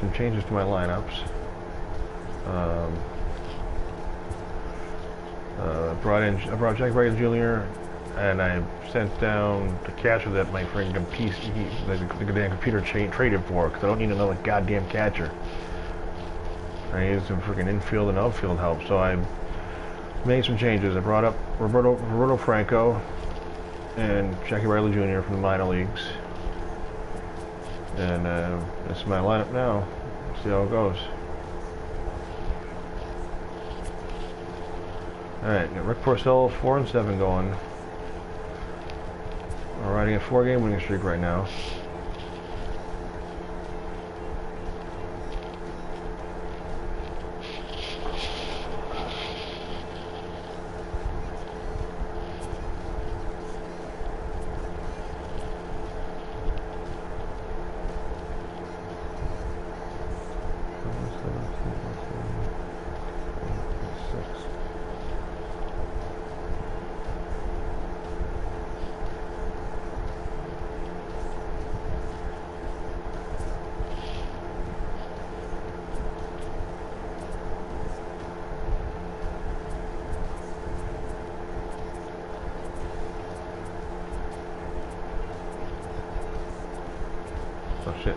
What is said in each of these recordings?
some changes to my lineups. I brought Jack Bradley Jr. and I sent down the catcher that my freaking the damn computer traded for, because I don't need another goddamn catcher. I need some freaking infield and outfield help, so I made some changes. I brought up Roberto Franco and Jackie Bradley Jr. from the minor leagues, and this is my lineup now. See how it goes. Alright, got Rick Porcello 4-7 going. We're riding a 4-game winning streak right now. Oh shit,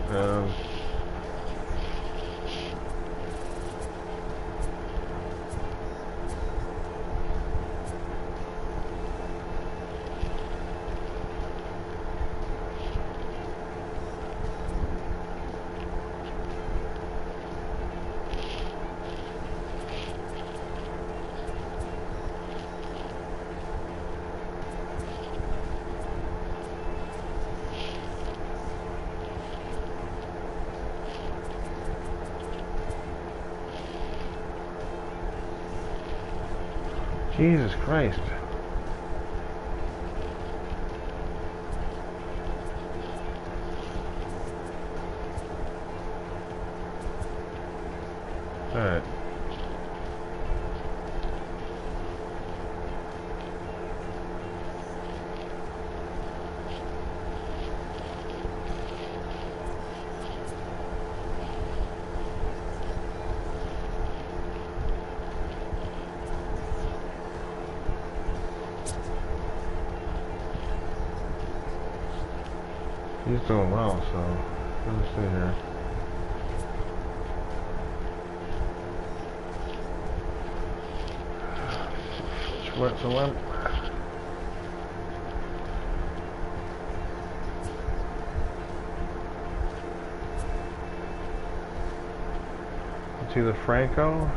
Jesus Christ. Alright. He's doing well, so let's see here. So when it's either Franco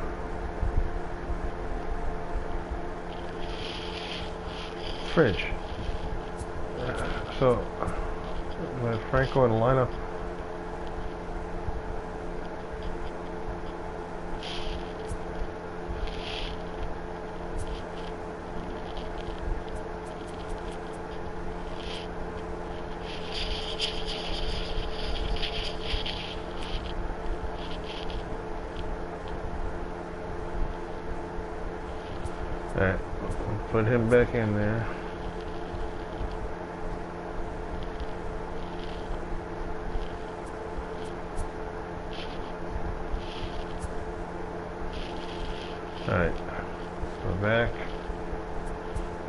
Fridge. So Franco in the lineup. Alright, put him back in there. Alright, go back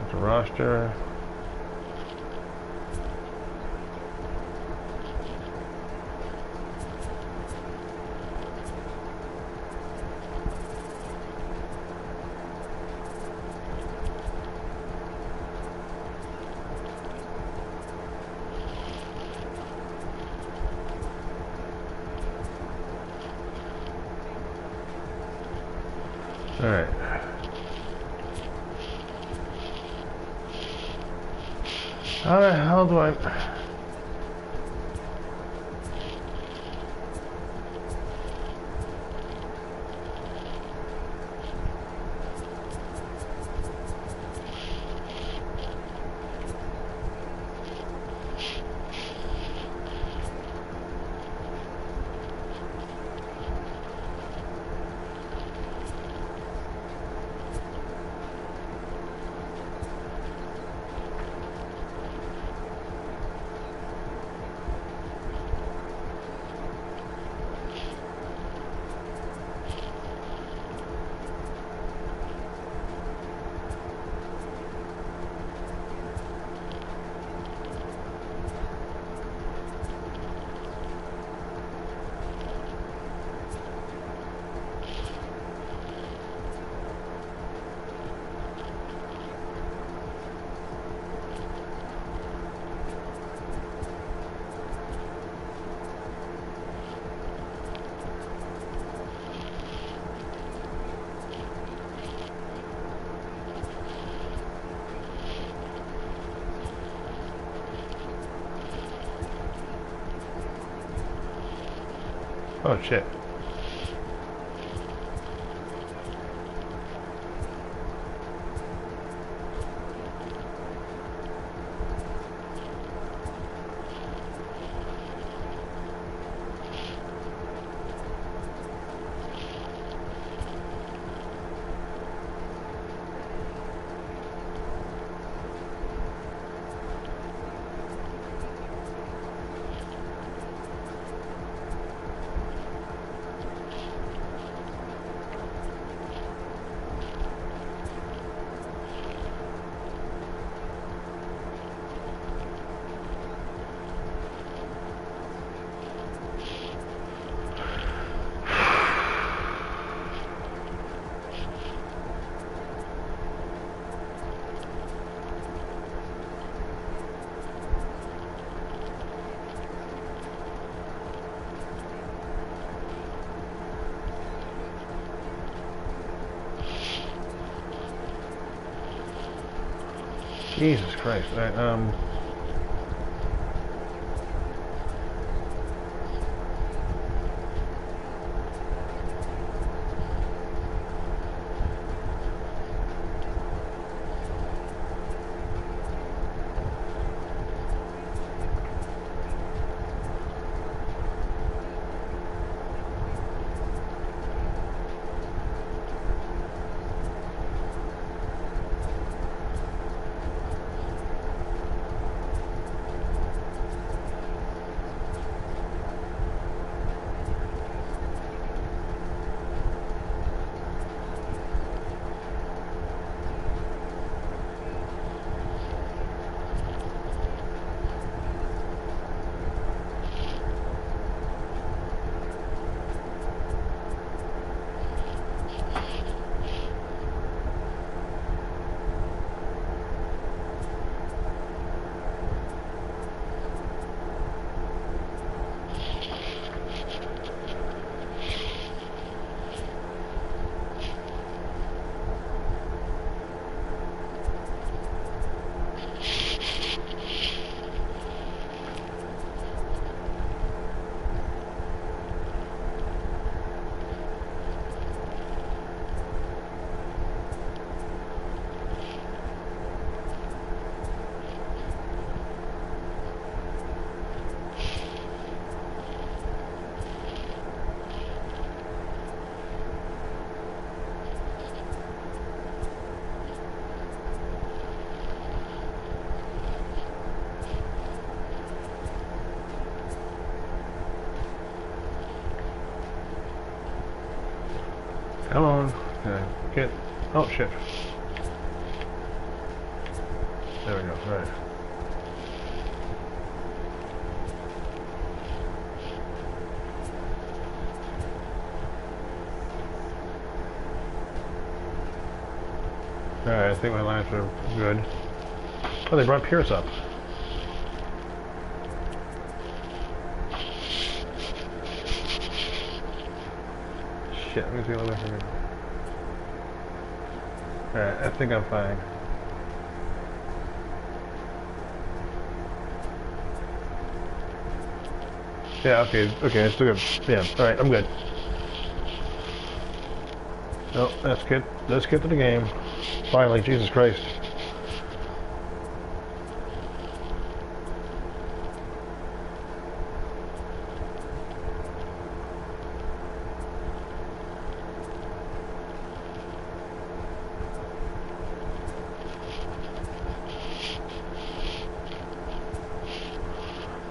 at the roster. Alright. How the hell do I... Oh shit. Jesus Christ. Come on. Get. Oh shit. There we go. Right. Alright, I think my lines are good. Oh, they brought Pierce up. Shit, let me see a little bit from here. Alright, I think I'm fine. Yeah, okay, it's still good. Yeah, alright, I'm good. Oh, that's good. Let's get to the game. Finally, Jesus Christ.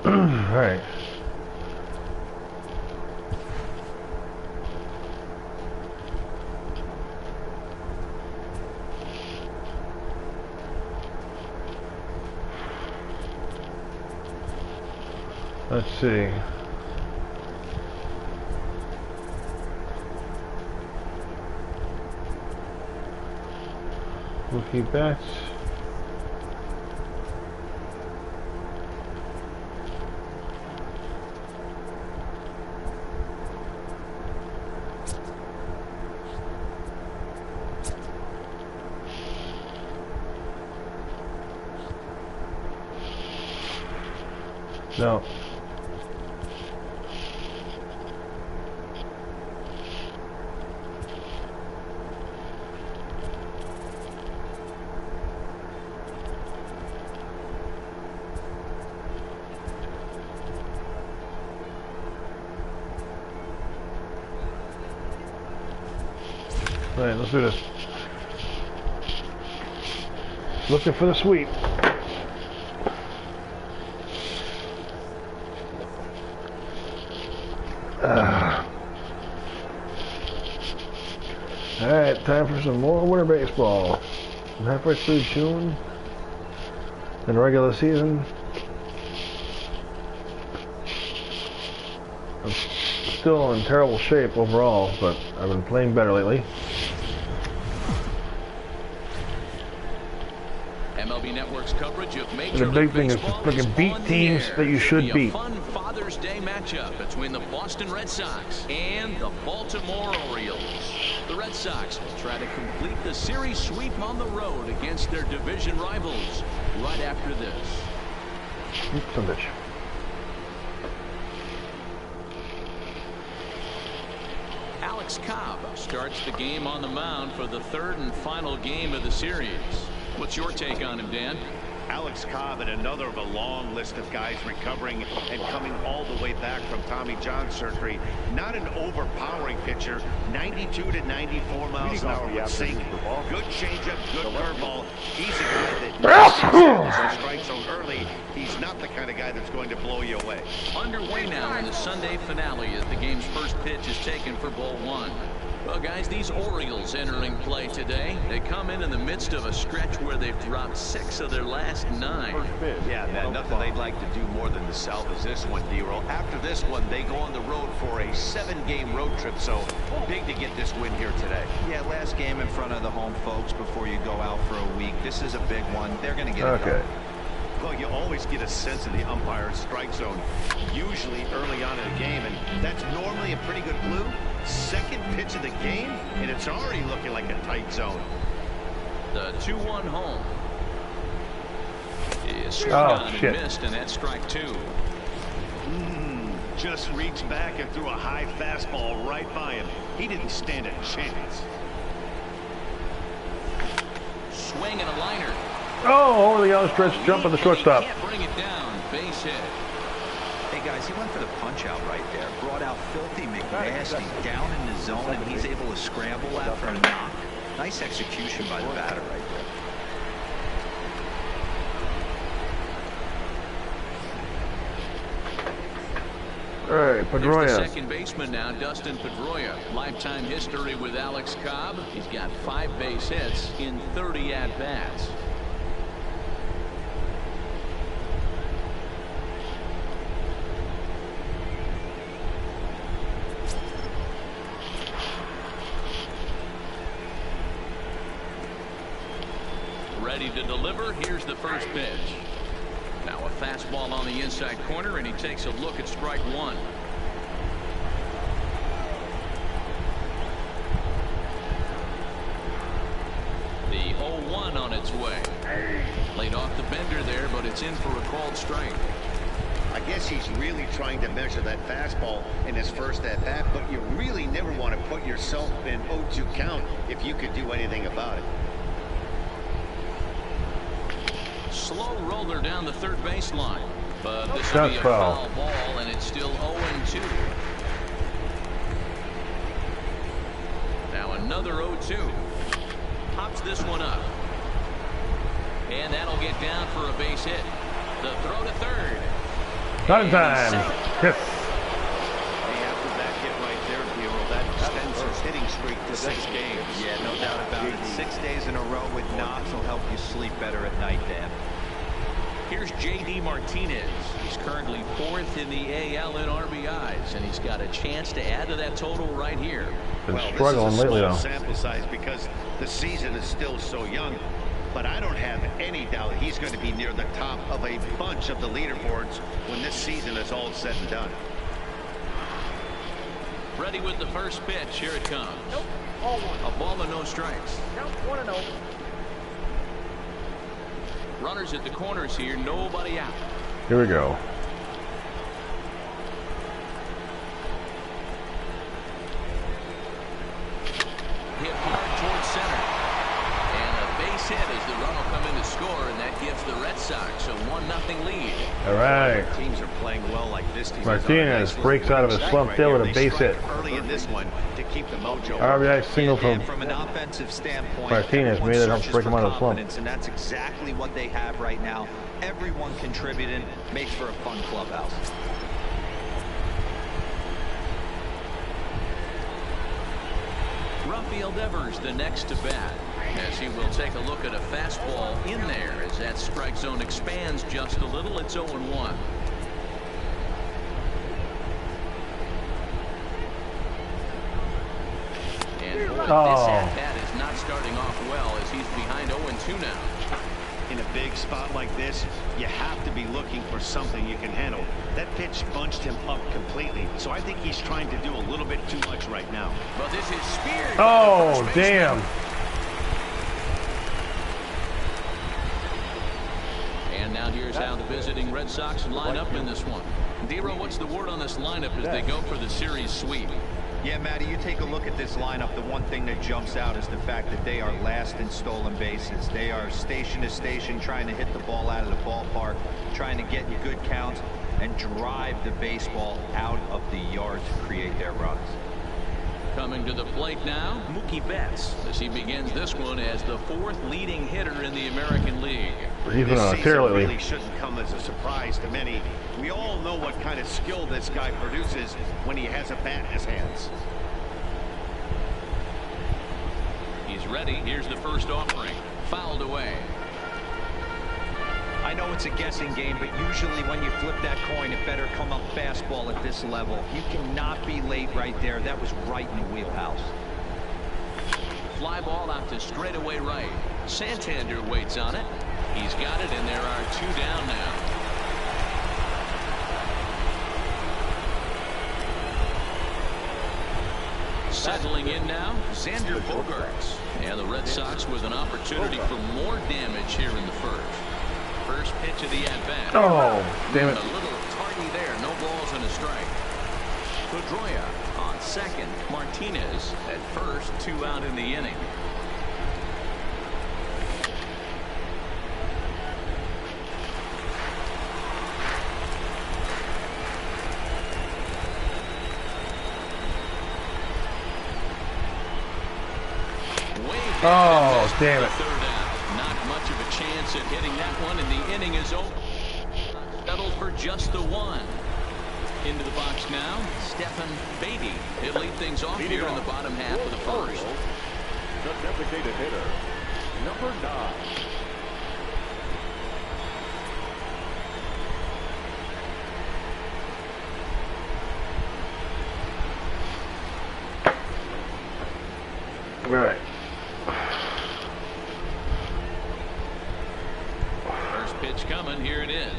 Alright. Let's see. Rookie bets. No. Alright, let's do this. Looking for the sweep. Alright, time for some more winter baseball. I'm halfway through June. In the regular season. I'm still in terrible shape overall, but I've been playing better lately. MLB Network's coverage of Major The big League thing is Baseball freaking beat teams that you should beat. A fun Father's Day matchup between the Boston Red Sox and the Baltimore Orioles. The Red Sox will try to complete the series sweep on the road against their division rivals right after this. Bitch. Alex Cobb starts the game on the mound for the third and final game of the series. What's your take on him, Dan? Alex Cobb and another of a long list of guys recovering and coming all the way back from Tommy John surgery. Not an overpowering pitcher. 92 to 94 miles an hour with sink. Good changeup, good curveball. He's a guy that strikes zone early. He's not the kind of guy that's going to blow you away. Underway now in the Sunday finale as the game's first pitch is taken for ball one. Well, guys, these Orioles entering play today, they come in the midst of a stretch where they've dropped 6 of their last 9. Yeah, man, nothing they'd like to do more than to salvage this one, D-Roll. After this one, they go on the road for a 7-game road trip, so big to get this win here today. Yeah, last game in front of the home folks before you go out for a week. This is a big one. They're going to get it done. Well, you always get a sense of the umpire's strike zone, usually early on in the game, and that's normally a pretty good clue. Second pitch of the game, and it's already looking like a tight zone. The 2-1 home is swung on and missed, and that's strike 2. Just reached back and threw a high fastball right by him. He didn't stand a chance. Swing and a liner. Oh, over the yellow stretch, jump at the shortstop. Can't bring it down. Base hit. Hey guys, he went for the punch out right there. Brought out Filthy McNasty down in the zone, and he's able to scramble after a knock. Nice execution by the batter right there. All right, Pedroia. There's the second baseman now, Dustin Pedroia. Lifetime history with Alex Cobb. He's got 5 base hits in 30 at-bats. Ready to deliver. Here's the first pitch. Now a fastball on the inside corner, and he takes a look at strike 1. The 0-1 on its way. Laid off the bender there, but it's in for a called strike. I guess he's really trying to measure that fastball in his first at-bat, but you really never want to put yourself in 0-2 count if you could do anything about it. Slow roller down the third baseline, but this will be a foul ball, and it's still 0-2. Now another 0-2. Pops this one up, and that'll get down for a base hit. The throw to third. Not in time. Yes. Hey, after that hit right there, Hero, that extends his hitting streak to 6 games. Yeah, no doubt about it. 6 days in a row with knocks will help you sleep better at night, Dan. Here's J.D. Martinez. He's currently 4th in the AL in RBIs, and he's got a chance to add to that total right here. Been struggling lately, though. Sample size because the season is still so young, but I don't have any doubt he's going to be near the top of a bunch of the leaderboards when this season is all said and done. Ready with the first pitch. Here it comes. Nope. All 1. A ball and no strikes. Count 1-0. Runners at the corners here. Nobody out. Here we go. Hit hard towards center. And a base hit as the run will come in to score, and that gives the Red Sox a 1-0 lead. All right. Teams are playing well like this team. Martinez breaks out of his slump there with a base hit. Early in this one to keep the mojo. RBI single from from an offensive standpoint. Martinez made it help break him out of the slump. And that's exactly what they have right now. Everyone contributing makes for a fun clubhouse. Rafael Devers the next to bat, as he will take a look at a fastball in there as that strike zone expands just a little. It's 0-1. And boy, this at-bat is not starting off well as he's behind 0-2 now. In a big spot like this, you have to be looking for something you can handle. That pitch bunched him up completely, so I think he's trying to do a little bit too much right now. But this is speared. Oh, damn. And now here's how the visiting Red Sox line up in this one. Dero, what's the word on this lineup as they go for the series sweep? Yeah, Matty, you take a look at this lineup. The one thing that jumps out is the fact that they are last in stolen bases. They are station to station trying to hit the ball out of the ballpark, trying to get good counts and drive the baseball out of the yard to create their runs. Coming to the plate now, Mookie Betts, as he begins this one as the 4th leading hitter in the American League. He's been on a tear lately. Really shouldn't come as a surprise to many. We all know what kind of skill this guy produces when he has a bat in his hands. He's ready. Here's the first offering. Fouled away. I know it's a guessing game, but usually when you flip that coin, it better come up fastball at this level. You cannot be late right there. That was right in the wheelhouse. Fly ball out to straightaway right. Santander waits on it. He's got it, and there are 2 down now. Settling in now, Xander Bogaerts. And the Red Sox with an opportunity for more damage here in the first. First pitch of the at-bat. Oh, damn it. A little tardy there. No balls and a strike. Pedroia on second. Martinez at first. 2 out in the inning. Oh, damn it. Not much of a chance at hitting that one, and the inning is over. Settled for just the 1. Into the box now, Stephen Beatty. He'll lead things off here in the bottom half of the first. The designated hitter, number 9. All right. First pitch coming. Here it is.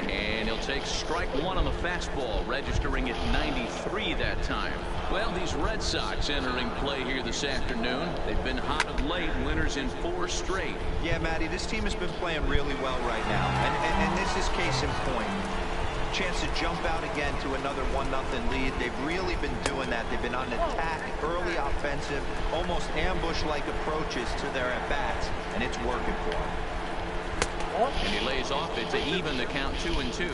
And he'll take strike 1 on the fastball, registering at 93 that time. Well, these Red Sox entering play here this afternoon. They've been hot of late, winners in 4 straight. Yeah, Matty, this team has been playing really well right now. And this is case in point. Chance to jump out again to another 1-0 lead. They've really been doing that. They've been on attack, early offensive, almost ambush-like approaches to their at-bats, and it's working for them. And he lays off it to even the count 2-2.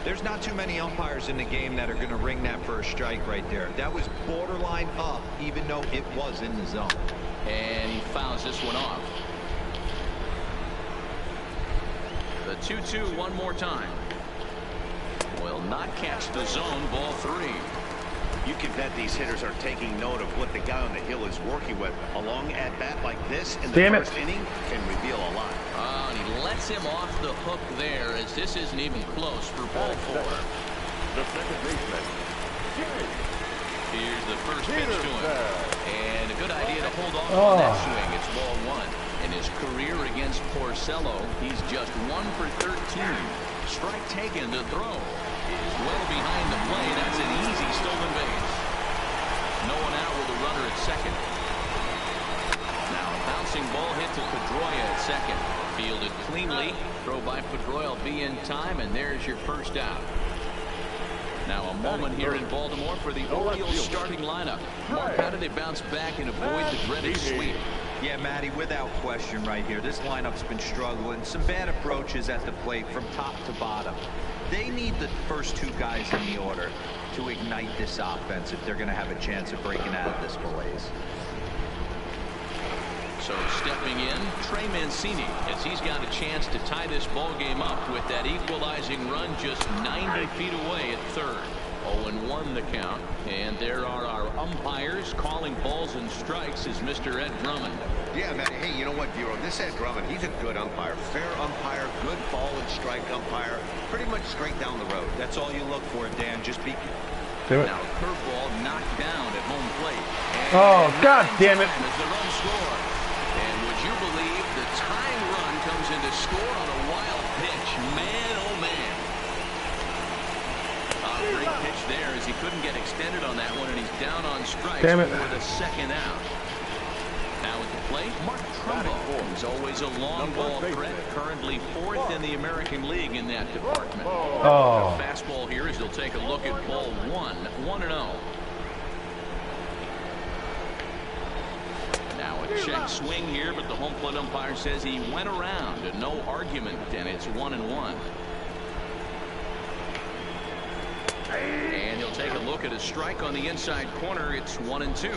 There's not too many umpires in the game that are going to ring that first strike right there. That was borderline up, even though it was in the zone. And he fouls this one off. The 2-2 one more time. Will not catch the zone. Ball 3. You can bet these hitters are taking note of what the guy on the hill is working with. A long at-bat like this in the first inning can reveal a lot. And he lets him off the hook there, as this isn't even close for ball 4. The second baseman, Here's the first pitch to him. And a good idea to hold off on that swing. It's ball 1. In his career against Porcello, he's just 1 for 13. Strike taken to throw. Is well behind the plate. That's an easy stolen base. No one out with a runner at second. Now a bouncing ball hit to Pedroia at second. Fielded cleanly. Throw by Pedroia will be in time, and there's your first out. Now a moment here in Baltimore for the Orioles starting lineup. Mark, how do they bounce back and avoid the dreaded sweep? Yeah, Matty, without question right here. This lineup's been struggling. Some bad approaches at the plate from top to bottom. They need the first two guys in the order to ignite this offense if they're going to have a chance of breaking out of this malaise. So stepping in, Trey Mancini, as he's got a chance to tie this ball game up with that equalizing run just 90 feet away at third. 0-1 the count, and there are our umpires calling balls and strikes is Mr. Ed Drummond. Yeah, man. Hey, you know what, Bureau? This Ed Drummond, he's a good umpire. Fair umpire, good ball and strike umpire. Pretty much straight down the road. That's all you look for, Dan. Just be... Damn it. Now curveball knocked down at home plate. And Oh, God damn it. as the run scored. And would you believe the tying run comes in to score on a wild pitch? Man, oh man. A great pitch there as he couldn't get extended on that one, and he's down on strikes Damn it. for the second out. Now at the plate, Mark Trumbo. He's always a long ball threat, currently 4th in the American League in that department. Oh. Fastball here as he'll take a look at ball 1-0. Now a check swing here, but the home plate umpire says he went around and no argument, and it's 1-1. And he'll take a look at a strike on the inside corner. It's 1-2.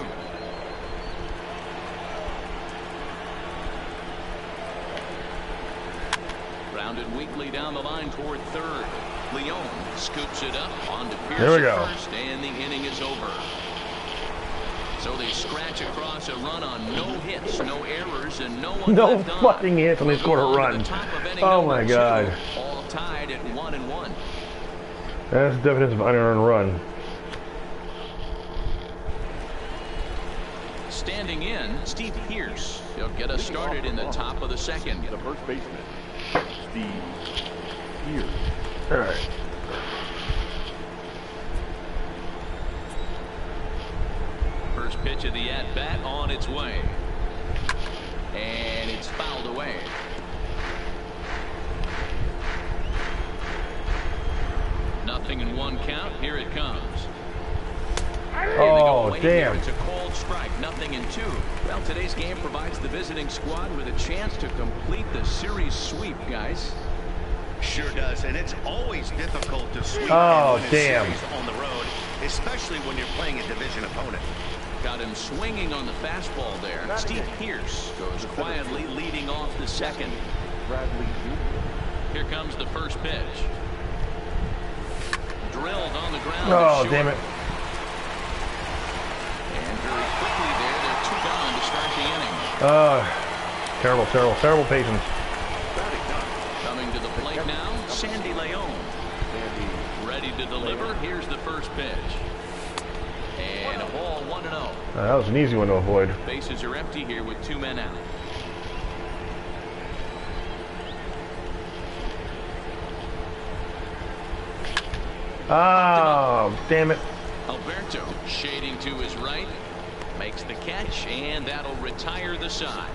Grounded weakly down the line toward third. Leone scoops it up onto Pierce There we go. at first, and the inning is over. So they scratch across a run on no hits, no errors, and no one No left on. fucking hits, and they scored a Moving on to run. the top of inning Oh number my 2, God. all tied at 1-1. That's the definition of unearned run. Standing in, Steve Pierce. He'll get us started in the top of the second. The first baseman, Steve Pierce. All right. First pitch of the at-bat on its way. And it's fouled away. Nothing in one count. Here it comes. And they go Oh, away here. damn. It's a cold strike. Nothing in 2. Well, today's game provides the visiting squad with a chance to complete the series sweep, guys. Sure does, and it's always difficult to sweep Oh, and win a damn. series on the road, especially when you're playing a division opponent. Got him swinging on the fastball there. Steve Pierce goes quietly leading off the second. Bradley Jr. Here comes the first pitch. Drilled on the ground. Oh, short. damn it. And very quickly there, they're 2 gone to start the inning. Terrible, terrible, terrible patience. Coming to the plate now, Sandy Leone. Ready to deliver. Here's the first pitch. And a ball 1-0. That was an easy one to avoid. Bases are empty here with 2 men out. Oh, damn it. Alberto shading to his right. Makes the catch, and that'll retire the side.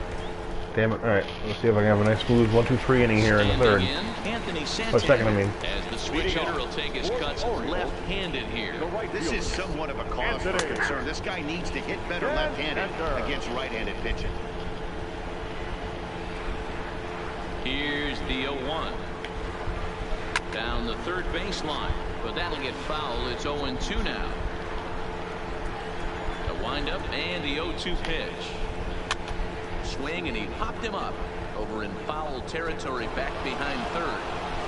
Damn it. All right. Let's see if I can have a nice smooth 1-2-3 inning here in the third. Standing in, Anthony Or Santander. second, I mean. As the switch hitter will take his cuts left-handed here. This is somewhat of a cause for concern. This guy needs to hit better left-handed against right-handed pitching. Here's the 0-1. Down the third baseline, but that'll get fouled. It's 0-2 now. The windup and the 0-2 pitch. Swing, and he popped him up over in foul territory back behind third.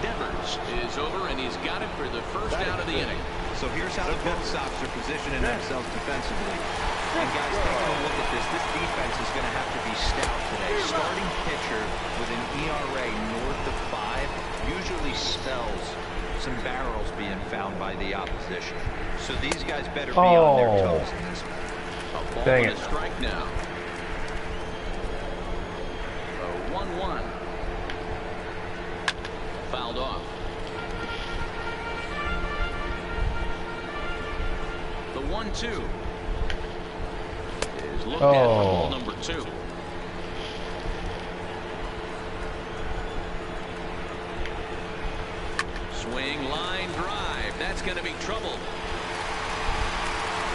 Devers is over, and he's got it for the first out of the inning. So here's how the both Sox are positioning themselves defensively. And guys, taking a look at this defense is going to have to be stout today. Starting pitcher with an ERA north of 5 usually spells some barrels being found by the opposition. So these guys better be on their toes in this one. A ball Dang and it. a strike now. A 1-1. Fouled off. The 1-2 is looked at for ball number 2. Swing, line drive. That's going to be trouble.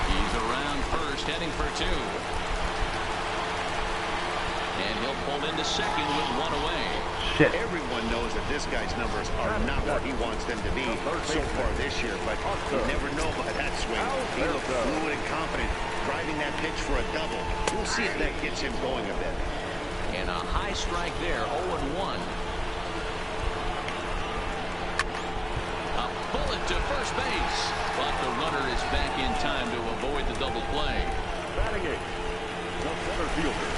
He's around first, heading for 2. And he'll pull into second with one away. Shit. Everyone knows that this guy's numbers are not what he wants them to be so far this year, but you never know by that swing. He looked fluid and confident, driving that pitch for a double. We'll see if that gets him going a bit. And a high strike there, 0-1. A bullet to first base. But the runner is back in time to avoid the double play. Batting eight, the center fielder,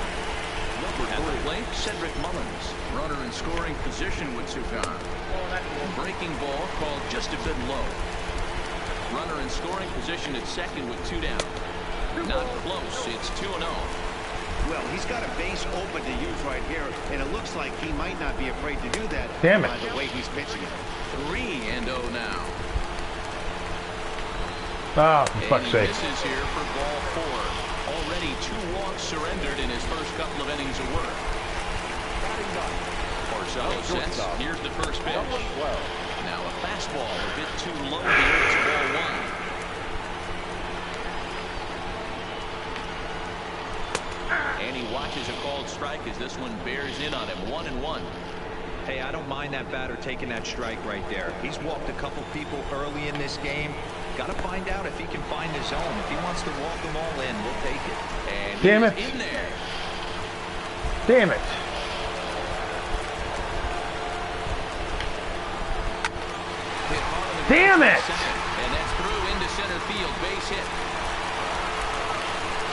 number At the 3. plate, Cedric Mullins. Runner in scoring position with two gone. Breaking ball called just a bit low. Runner in scoring position at second with two down. Not close. It's 2-0. Well, he's got a base open to use right here, and it looks like he might not be afraid to do that. Damn it. By the way he's pitching it. 3-0 now. Oh, for fuck's And sake. this is here for ball 4. Already 2 walks surrendered in his first couple of innings of work. Porcello sets. Here's the first pitch. Now a fastball a bit too low here. It's ball 1. And he watches a called strike as this one bears in on him. 1-1. Hey, I don't mind that batter taking that strike right there. He's walked a couple people early in this game. Got to find out if he can find his zone. If he wants to walk them all in, we'll take it. And Damn he's it. in there. Damn it. Hit hard on the Damn ground it. to second, and that's through into center field. Base hit.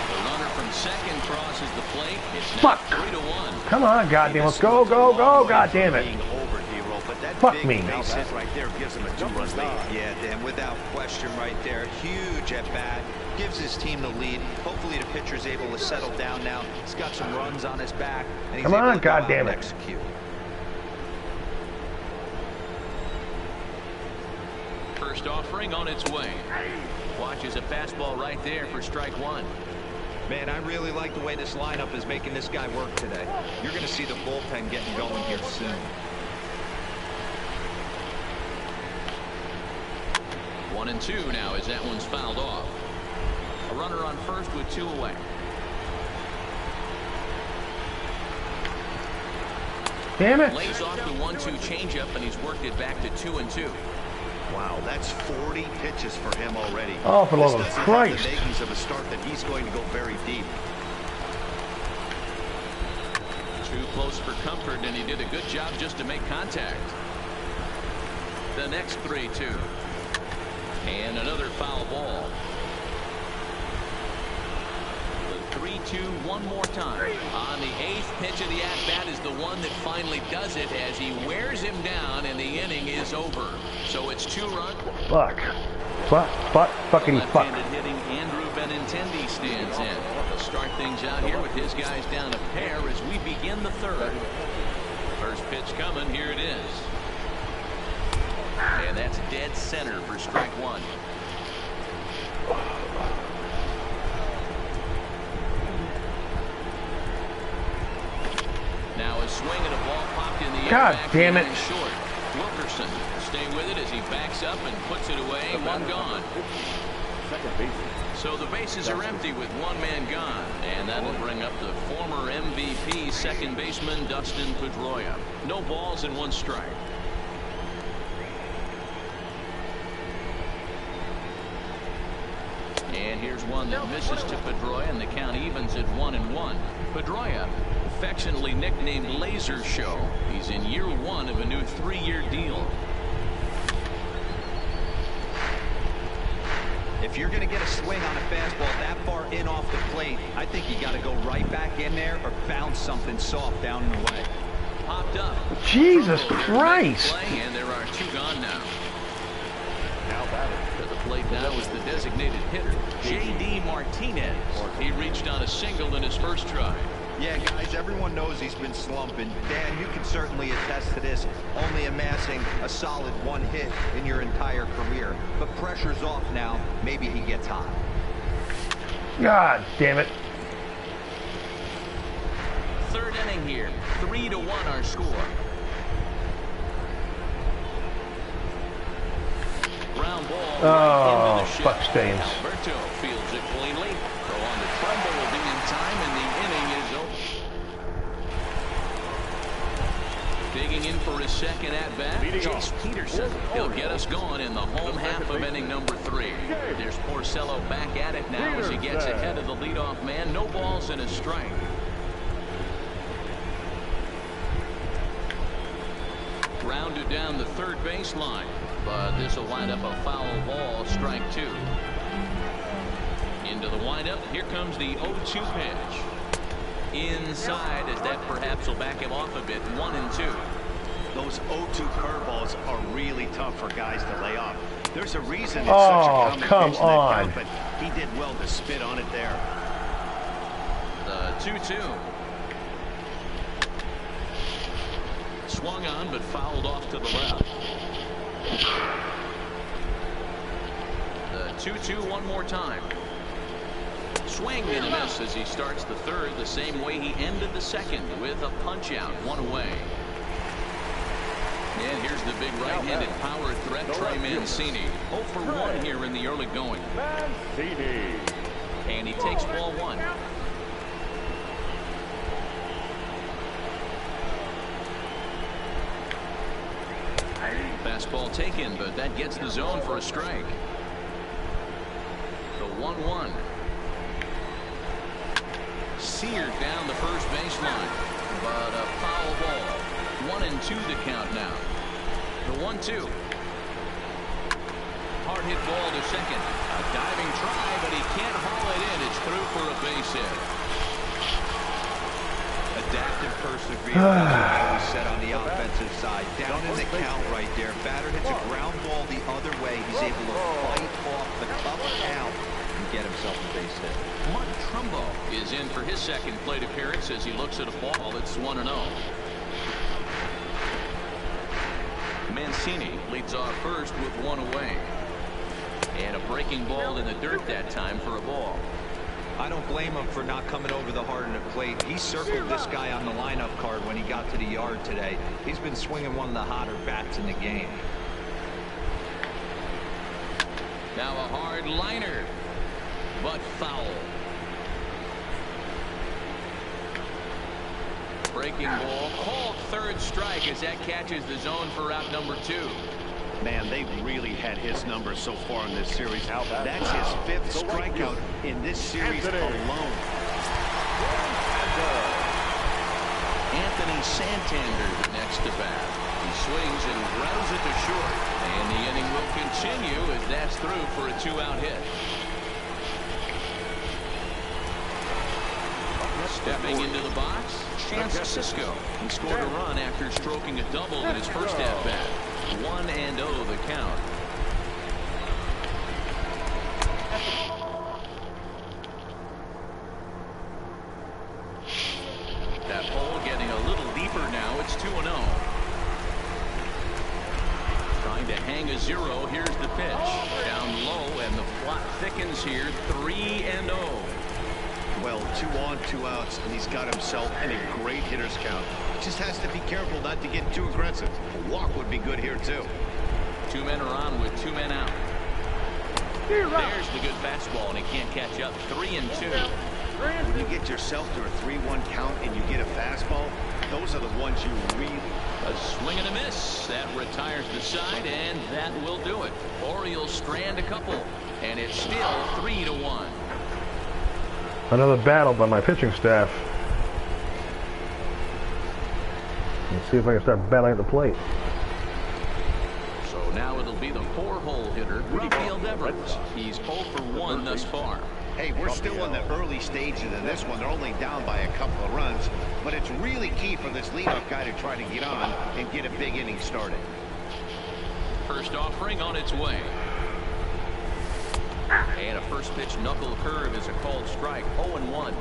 The runner from second crosses the plate. It's now Fuck. 3-1. Come on, goddamn. Let's go, go, go. Goddamn it. Being over, D-roll, but that Fuck big me. base hit right there gives him a 2-run lead. Yeah, Dan, without question right there. Huge at bat. Gives his team the lead. Hopefully the pitcher's able to settle down now. He's got some runs on his back. And he's Come able on, to go out goddammit. and execute. First offering on its way. Watches a fastball right there for strike 1. Man, I really like the way this lineup is making this guy work today. You're going to see the bullpen getting going here soon. 1-2 now as that one's fouled off. A runner on first with 2 away. Damn it. Lays off the 1-2 changeup and he's worked it back to 2-2. Wow, that's 40 pitches for him already. Oh, for the This love of doesn't Christ. have the makings of a start that he's going to go very deep. Too close for comfort, and he did a good job just to make contact. The next 3-2. And another foul ball. The 3-2 one more time. On the 8th pitch of the at-bat is the one that finally does it as he wears him down, and the inning is over. So it's 2-run. Fuck. Fuckity fuck. Left-handed hitting Andrew Benintendi stands in. He'll start things out here with his guys down a pair as we begin the 3rd. First pitch coming. Here it is. And that's dead center for strike 1. Now a swing and a ball popped in the air. God back damn in it. Short. Wilkerson will stay with it as he backs up and puts it away. One gone. Second base. So the bases are empty with one man gone, and that'll bring up the former MVP second baseman Dustin Pedroia. No balls and 1 strike. And here's one that misses to Pedroia, and the count evens at 1-1. Pedroia, affectionately nicknamed Laser Show. He's in year 1 of a new 3-year deal. If you're going to get a swing on a fastball that far in off the plate, I think you got to go right back in there or bounce something soft down and away. Popped up. Jesus Trouble here. Christ. Play, and there are 2 gone now. Now batting. To the plate now is the designated hitter, J.D. Martinez. He reached on a single in his first try. Yeah, guys, everyone knows he's been slumping. Dan, you can certainly attest to this, only amassing a solid 1 hit in your entire career. But pressure's off now. Maybe he gets hot. God damn it. 3rd inning here. 3-1 our score. Ground ball right Oh, into the fuck shift. stains. Alberto fields it cleanly. Throw on the tumble will be in time, and the inning is over. Checking in for his second at-bat, Chase Peterson. He'll get us going in the home half of inning number 3. There's Porcello back at it now as he gets ahead of the leadoff man. No balls and a strike. Grounded down the third baseline, but this will wind up a foul ball, strike 2. Into the windup, here comes the 0-2 pitch. Inside, as that perhaps will back him off a bit. 1-2. Those 0-2 curveballs are really tough for guys to lay off. There's a reason it's such a common pitch in that count, but he did well to spit on it there. The 2-2. Swung on, but fouled off to the left. The 2-2 one more time. Swing and a miss as he starts the third the same way he ended the second, with a punch out, 1 away. And here's the big right-handed power threat, Trey Mancini. 0 for 1 here in the early going. And he takes ball 1. Fastball taken, but that gets the zone for a strike. The 1-1. Seared down the first baseline, but a foul ball. 1-2 to count now. The 1-2. Hard hit ball to second. A diving try, but he can't haul it in. It's through for a base hit. Adaptive perseverance, that's what we said on the offensive side. Down in the count right there. Batter hits a ground ball the other way. He's able to fight off the tough count and get himself a base hit. Mark Trumbo is in for his second plate appearance as he looks at a ball that's 1-0. Mancini leads off first with 1 away. And a breaking ball in the dirt that time for a ball. I don't blame him for not coming over the heart of the plate. He circled this guy on the lineup card when he got to the yard today. He's been swinging one of the hotter bats in the game. Now a hard liner, but foul. Breaking ball called third strike as that catches the zone for out number 2. Man, they've really had his number so far in this series. That's his 5th strikeout in this series alone. Anthony Santander next to bat. He swings and grounds it to short. And the inning will continue as that's through for a 2-out hit. Stepping into the box, Chance Sisco. He scored a run after stroking a double in his first at-bat. 1-0 the count. That hole getting a little deeper now. It's 2-0. Trying to hang a 0. Here's the pitch. Down low, and the plot thickens here. 3-0. Well, 2 on, 2 outs, and he's got himself in a great hitter's count. Just has to be careful not to get too aggressive. A walk would be good here, too. 2 men are on with 2 men out. There's the good fastball, and he can't catch up. 3-2. When you get yourself to a 3-1 count and you get a fastball, those are the ones you really... A swing and a miss. That retires the side, and that will do it. Orioles strand a couple, and it's still 3-1. Another battle by my pitching staff. Let's see if I can start battling at the plate. So now it'll be the 4-hole hitter, Rafael Devers. He's 0 for 1 thus far. Hey, we're still in the early stages of this one. They're only down by a couple of runs, but it's really key for this leadoff guy to try to get on and get a big inning started. First offering on its way. And a first pitch knuckle curve is a called strike. 0-1.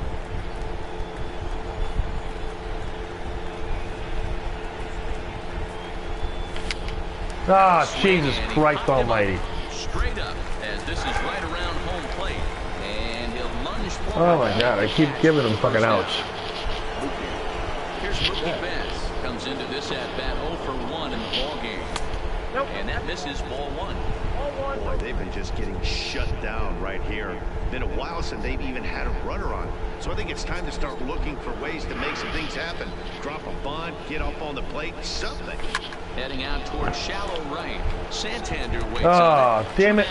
Ah, Jesus Christ almighty. Straight up, as this is right around home plate. And he'll lunge forward. Oh my God, I keep giving him fucking outs. Here's Mookie Betts. Comes into this at bat 0 for 1 in the ball game. And that misses ball 1. 0-1. Boy, they've been just getting shut down right here. Been a while since they've even had a runner on. So I think it's time to start looking for ways to make some things happen. Drop a bunt, get up on the plate, something. Heading out towards shallow right. Santander waits Oh, on it. damn it.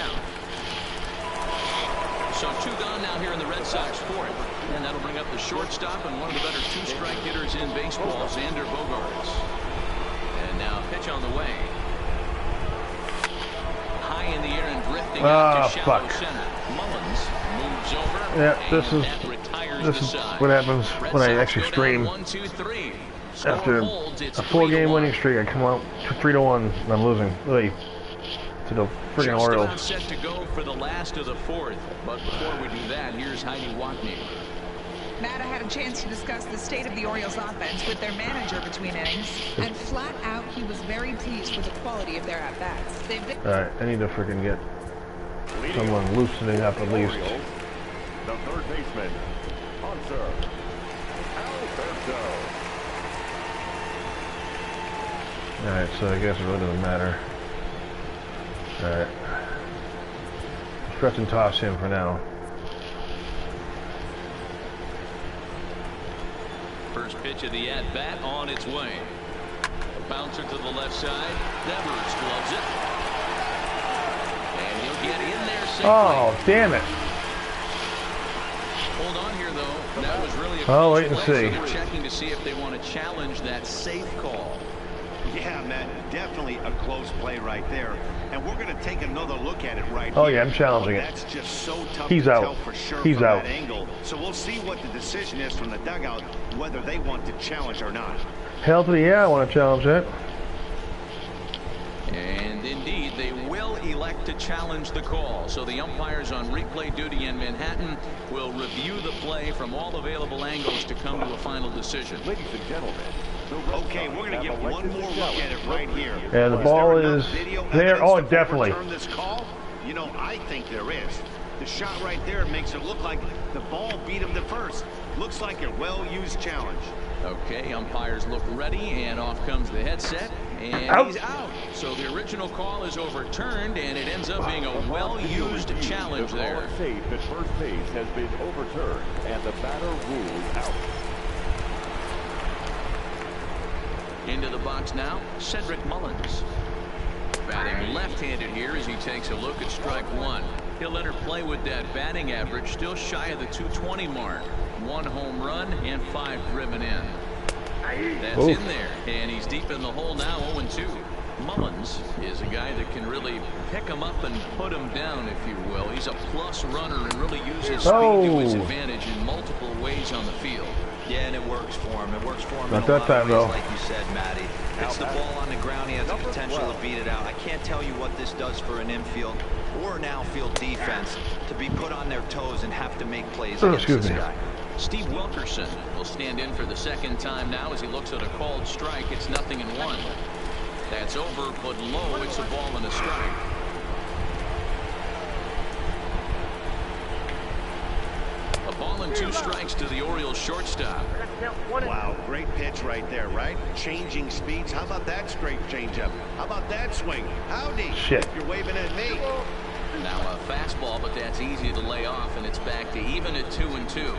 So 2 gone now here in the Red Sox fourth. And that'll bring up the shortstop and one of the better 2-strike hitters in baseball, Xander Bogaerts. And now pitch on the way. High in the air and drifting out to shallow center. Mullins moves over. Yeah, this is what happens when I actually stream. 1, 2, 3. After holds, a 4-game winning streak, I come out to 3-1 and I'm losing. Really, to the freaking Orioles. Just about set to go for the last of the fourth. But before we do that, here's Heidi Watney. Matt, I had a chance to discuss the state of the Orioles offense with their manager between innings, and flat out, he was very pleased with the quality of their at-bats. Alright, I need to freaking get someone loosening up at least. The third baseman, Hanser Alberto. Alright, so I guess it really doesn't matter. Alright. Stretch and toss him for now. First pitch of the at-bat on its way. A bouncer to the left side. Devers gloves it. And he'll get in there safely. Oh, damn it. Hold on here, though. That was really a Oh, close wait and play, see. so they're checking to see if they want to challenge that safe call. Yeah, Matt, definitely a close play right there. And we're going to take another look at it right Oh, here. yeah, I'm challenging it. That's just so tough He's to out. tell for sure He's from out. that angle. So we'll see what the decision is from the dugout, whether they want to challenge or not. Hell to the yeah, I want to challenge that. And indeed, they will elect to challenge the call. So the umpires on replay duty in Manhattan will review the play from all available angles to come to a final decision. Ladies and gentlemen, Okay, we're going to get one more look at it right here. Yeah, the ball is there. Oh, definitely. This call? You know, I think there is. The shot right there makes it look like the ball beat him to first. Looks like a well-used challenge. Okay, umpires look ready, and off comes the headset, and Out. he's out. So the original call is overturned, and it ends up being a well-used challenge the call there. is safe at first base has been overturned, and the batter ruled out. Into the box now, Cedric Mullins. Batting left-handed here as he takes a look at strike one. He'll enter play with that batting average still shy of the 220 mark. 1 home run and 5 driven in. That's Oof. in there, and he's deep in the hole now, 0-2. Mullins is a guy that can really pick him up and put him down, if you will. He's a plus runner and really uses speed to his advantage in multiple ways on the field. Yeah, and it works for him. It works for him Not in a that lot time, of though. ways, like you said, Matty. Hits the ball on the ground. He has the potential to beat it out. I can't tell you what this does for an infield or an outfield defense to be put on their toes and have to make plays against this guy. Steve Wilkerson will stand in for the second time now as he looks at a called strike. It's 0-1. That's over, but low. It's a ball and a strike. A ball and 2 strikes to the Orioles shortstop. Wow, great pitch right there, right? Changing speeds. How about that straight changeup? How about that swing? Howdy. Shit. You're waving at me. Now a fastball, but that's easy to lay off, and it's back to even at 2-2.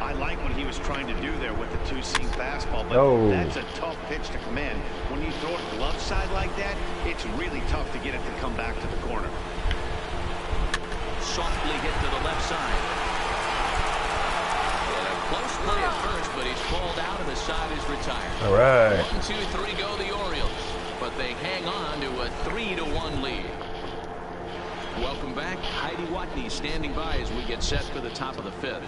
I like what he was trying to do there with the 2-seam fastball, but that's a tough pitch to command. When you throw it glove side like that, it's really tough to get it to come back to the corner. Softly hit to the left side. And a close play at first, but he's called out and the side is retired. All right. 1, 2, 3 go the Orioles, but they hang on to a 3-1 lead. Welcome back. Heidi Watney standing by as we get set for the top of the 5th.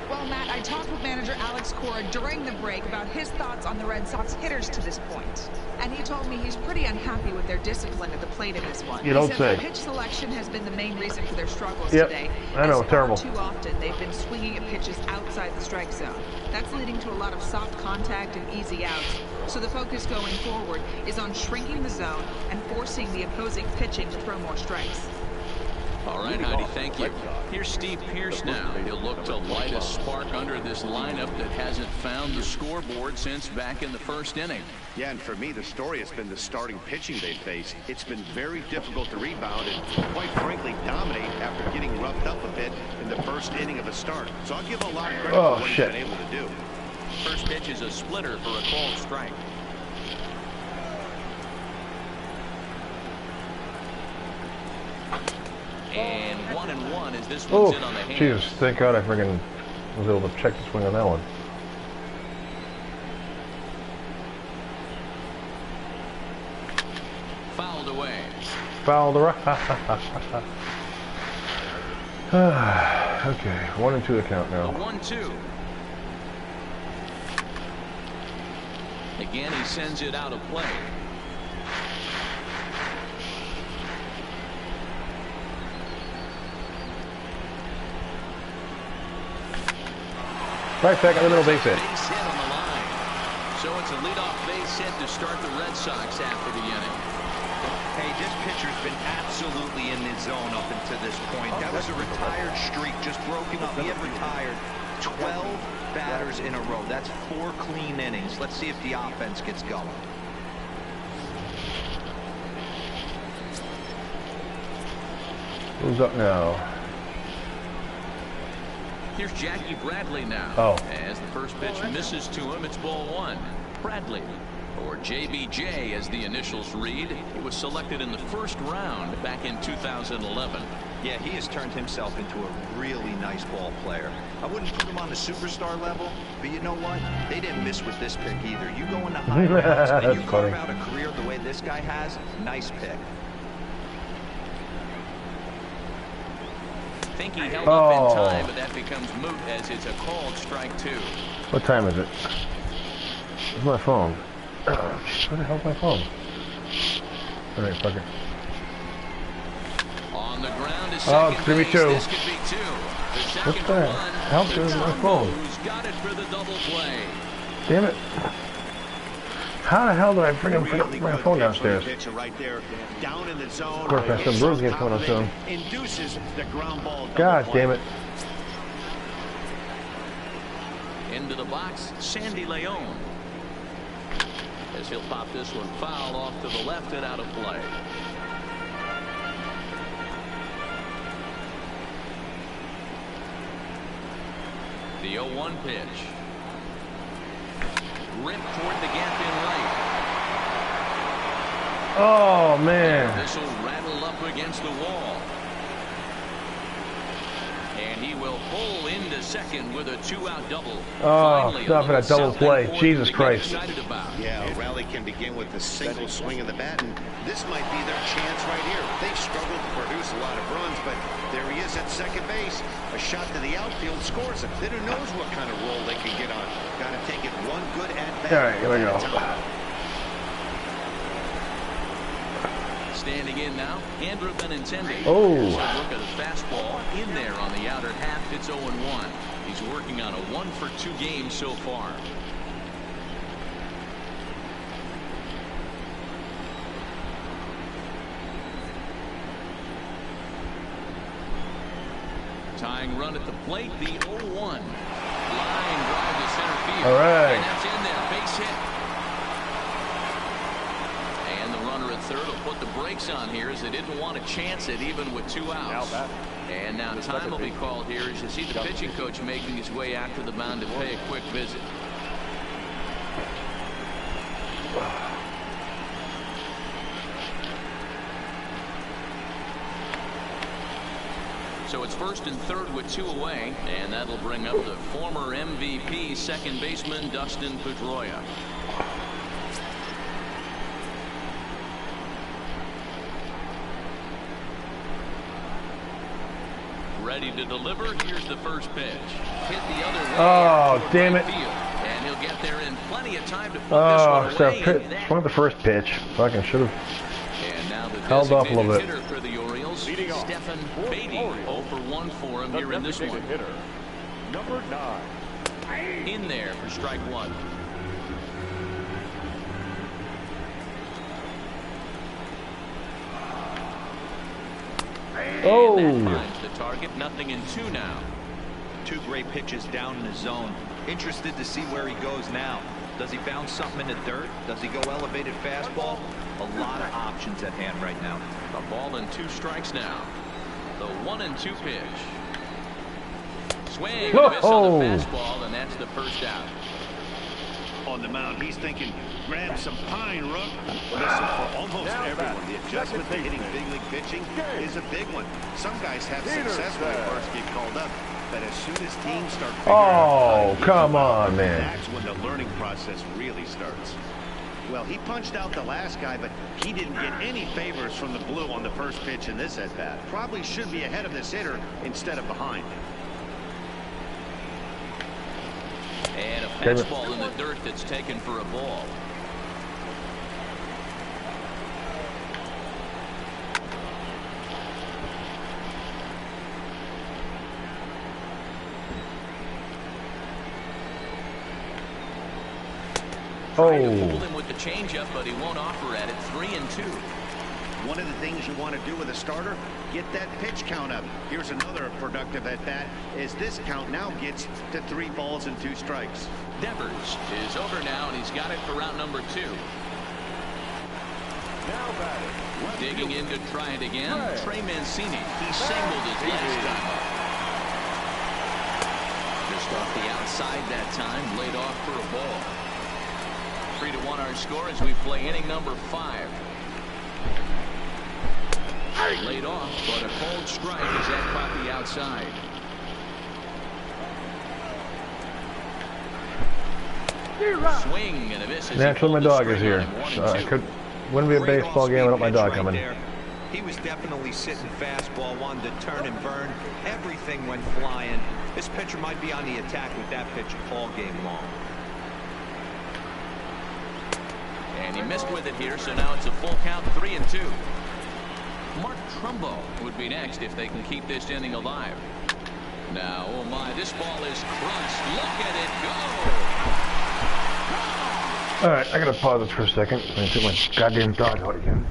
Well, Matt, I talked with manager Alex Cora during the break about his thoughts on the Red Sox hitters to this point. And he told me he's pretty unhappy with their discipline at the plate in this one. You don't he say. said pitch selection has been the main reason for their struggles Yep, today. I know, as terrible. Far too often, they've been swinging at pitches outside the strike zone. That's leading to a lot of soft contact and easy outs. So the focus going forward is on shrinking the zone and forcing the opposing pitching to throw more strikes. All right, Heidi, thank you. Here's Steve Pearce now. He'll look to light a spark under this lineup that hasn't found the scoreboard since back in the first inning. Yeah, and for me, the story has been the starting pitching they've faced. It's been very difficult to rebound and, quite frankly, dominate after getting roughed up a bit in the first inning of a start. So I'll give a lot of credit for what he's been able to do. First pitch is a splitter for a called strike. And 1-1 as this one's in on the hand. Jesus, thank God I freaking was able to check the swing on that one. Fouled away. Fouled away. Okay, 1-2 to count now. The 1-2. Again, he sends it out of play. Right back on the middle base hit. Base hit on the line. So it's a leadoff base hit to start the Red Sox after the inning. Hey, this pitcher's been absolutely in his zone up until this point. That was a retired streak, just broken up. He had retired 12 batters in a row. That's 4 clean innings. Let's see if the offense gets going. Who's up now? Here's Jackie Bradley now. Oh. As the first pitch misses to him, it's ball 1. Bradley, or JBJ as the initials read. He was selected in the first round back in 2011. Yeah, he has turned himself into a really nice ball player. I wouldn't put him on the superstar level, but you know what? They didn't miss with this pick either. You go into high rounds and you carve out a career the way this guy has, nice pick. I think he held up in time, but that becomes moot as it's a called strike 2. What time is it? Where's my phone? Where the hell's my phone? Alright, fuck it. On the ground is second it's gonna be base. 2. This could be 2. The second What the hell is my phone? Who's got it for the double play. Damn it. How the hell did I freaking put my phone downstairs? Right there, down in the zone. Of course, that's some Brewers game coming up soon. Induces the ground ball. God damn it. Into the box, Sandy Leon. As he'll pop this one foul off to the left and out of play. The 0-1 pitch. Ripped toward the gap in right. Oh, man. This will rattle up against the wall. And he will pull into second with a 2-out double. Oh, stop it, a double play. Jesus Christ. Yeah, a rally can begin with a single swing of the bat, and this might be their chance right here. They've struggled to produce a lot of runs, but there he is at second base. A shot to the outfield scores him. Then who knows what kind of roll they can get on. Got to take it one good at bat. All right, here we go. Standing in now, Andrew Benintendi. Oh. Here's a look at a fastball in there on the outer half. It's 0-1. He's working on a 1-for-2 game so far. Tying run at the plate, the 0-1. Line drive to center field. All right. And that's in there, base hit. And the runner at third will put the brakes on here as they didn't want to chance it even with 2 outs. And now time will be called here as you see the pitching coach making his way after the mound to pay a quick visit. So it's first and third with 2 away, and that'll bring up the former MVP second baseman Dustin Pedroia. Ready to deliver. Here's the first pitch. Hit the other way. Oh, damn it. Field, and he'll get there in plenty of time to put this one away. One of the first pitch. Fucking should have and now the held off a little bit. hitter for the Orioles, Stephen Beatty. 0 for 1 for him here in this one. Hitter, number 9. In there for strike 1. Oh. And that finds the target. 0-2 now. 2 great pitches down in the zone. Interested to see where he goes now. Does he bounce something in the dirt? Does he go elevated fastball? A lot of options at hand right now. A ball and 2 strikes now. The 1-2 pitch. Swing and a miss on the fastball, and that's the first out. On the mound, he's thinking, grab some pine, Rook. Listen, for almost everyone, the adjustment to hitting big league pitching is a big one. Some guys have success when they first get called up, but as soon as teams start figuring out, come on, man. That's when the learning process really starts. Well, he punched out the last guy, but he didn't get any favors from the blue on the first pitch in this at-bat. Probably should be ahead of this hitter instead of behind. And a fastball in the dirt that's taken for a ball. Trying to fool him with the changeup, but he won't offer at it. 3-2. One of the things you want to do with a starter, get that pitch count up. Here's another productive at bat as this count now gets to 3 balls and 2 strikes. Devers is over now, and he's got it for route number 2. Now batting. Digging in to try it again. Trey Mancini. He singled his last time up. Just off the outside that time, laid off for a ball. 3-1 our score as we play inning number 5. Laid off, but a cold strike as that caught the outside. Swing and a miss. That's when my dog is here. So I wouldn't be a baseball game without my dog coming. He was definitely sitting fastball, wanted to turn and burn. Everything went flying. This pitcher might be on the attack with that pitch all game long. And he missed with it here, so now it's a full count, 3-2. Mark Trumbo would be next if they can keep this inning alive. Now, oh my, this ball is crunched. Look at it go. All right, I gotta pause this for a second. I'm gonna take my goddamn dog out again.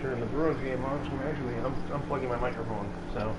turn the Bruins game on, so actually I'm unplugging my microphone, so.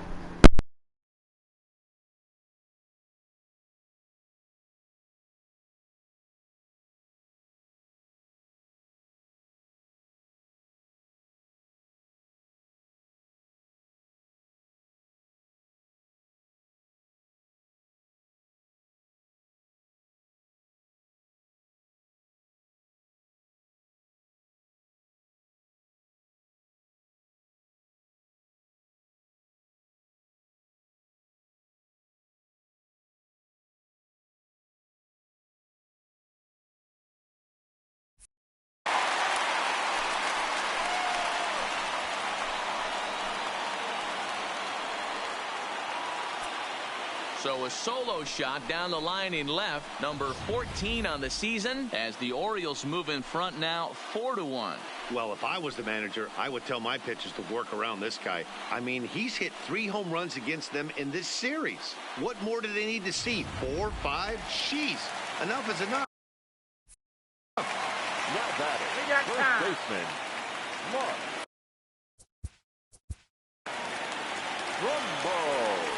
So a solo shot down the line in left, number 14 on the season, as the Orioles move in front now 4-1. Well, if I was the manager, I would tell my pitchers to work around this guy. I mean, he's hit 3 home runs against them in this series. What more do they need to see? 4, 5? Jeez, enough is enough. Now batting, first baseman, Mark Trumbo.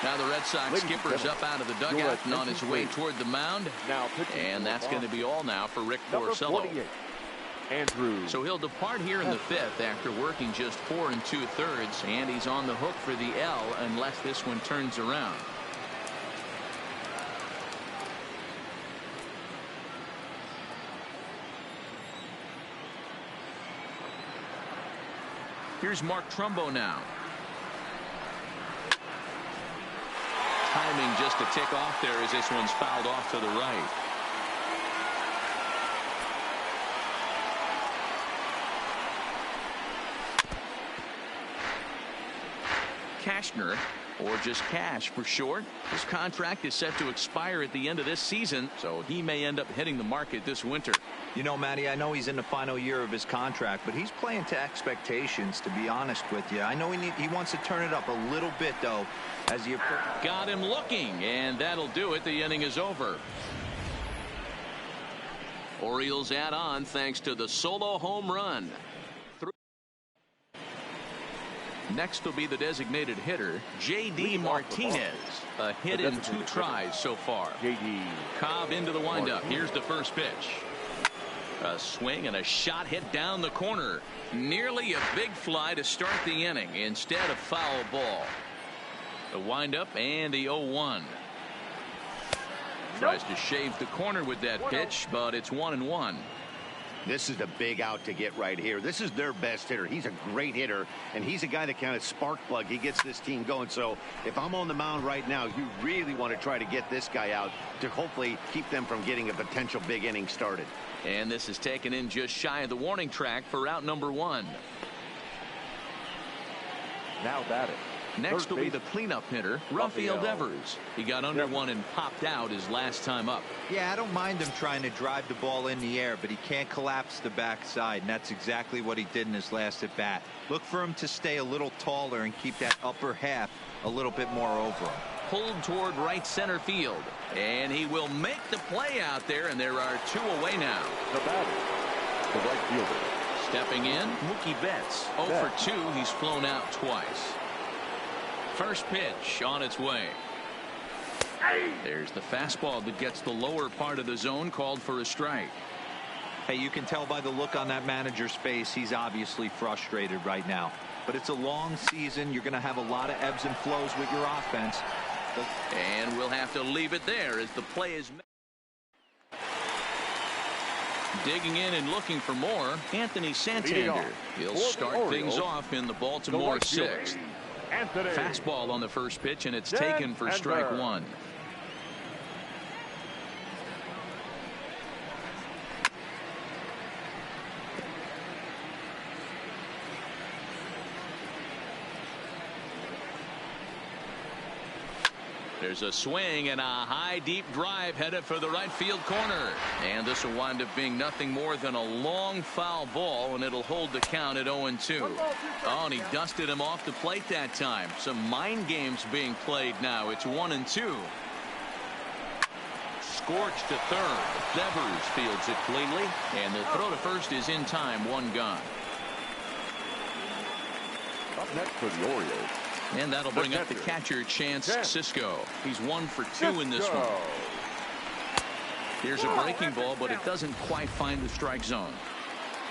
Now the Red Sox skipper's up out of the dugout and on his way toward the mound. And that's going to be all now for Rick Porcello. Andrews. So he'll depart here in the 5th after working just 4 2/3, and he's on the hook for the L unless this one turns around. Here's Mark Trumbo now. Timing just a tick off there as this one's fouled off to the right. Cashner, or just Cash for short. His contract is set to expire at the end of this season, so he may end up hitting the market this winter. You know, Matty, I know he's in the final year of his contract, but he's playing to expectations, to be honest with you. I know he wants to turn it up a little bit, though, as he got him looking, and that'll do it. The inning is over. Orioles add on thanks to the solo home run. Next will be the designated hitter, J.D. Martinez. A hit in 2 tries so far. J.D. Cobb into the windup. Here's the first pitch. A swing and a shot hit down the corner. Nearly a big fly to start the inning. Instead, a foul ball. The windup and the 0-1. Tries to shave the corner with that pitch, but it's 1-1. This is the big out to get right here. This is their best hitter. He's a great hitter, and he's a guy that kind of spark plug. He gets this team going. So if I'm on the mound right now, you really want to try to get this guy out to hopefully keep them from getting a potential big inning started. And this is taken in just shy of the warning track for out number 1. Now batting. Next will be the cleanup hitter, Rafael Devers. He got under one and popped out his last time up. Yeah, I don't mind him trying to drive the ball in the air, but he can't collapse the backside, and that's exactly what he did in his last at bat. Look for him to stay a little taller and keep that upper half a little bit more over him. Pulled toward right center field, and he will make the play out there, and there are 2 away now. The batter, the right fielder. Stepping in, Mookie Betts. 0 for 2. He's flown out twice. First pitch on its way. There's the fastball that gets the lower part of the zone, called for a strike. Hey, you can tell by the look on that manager's face, he's obviously frustrated right now. But it's a long season. You're going to have a lot of ebbs and flows with your offense. And we'll have to leave it there as the play is made. Digging in and looking for more, Anthony Santander. He'll start things off in the Baltimore 6th. Fastball on the first pitch, and it's taken for strike 1. There's a swing and a high deep drive headed for the right field corner, and this will wind up being nothing more than a long foul ball, and it'll hold the count at 0-2. Oh, and he dusted him off the plate that time. Some mind games being played now. It's 1-2. scorched to third. Devers fields it cleanly, and the throw to first is in time. One gone. Up next for the Orioles. And that'll bring up the catcher, Chance Sisco. He's 1 for 2 in this one. Here's a breaking ball, but it doesn't quite find the strike zone.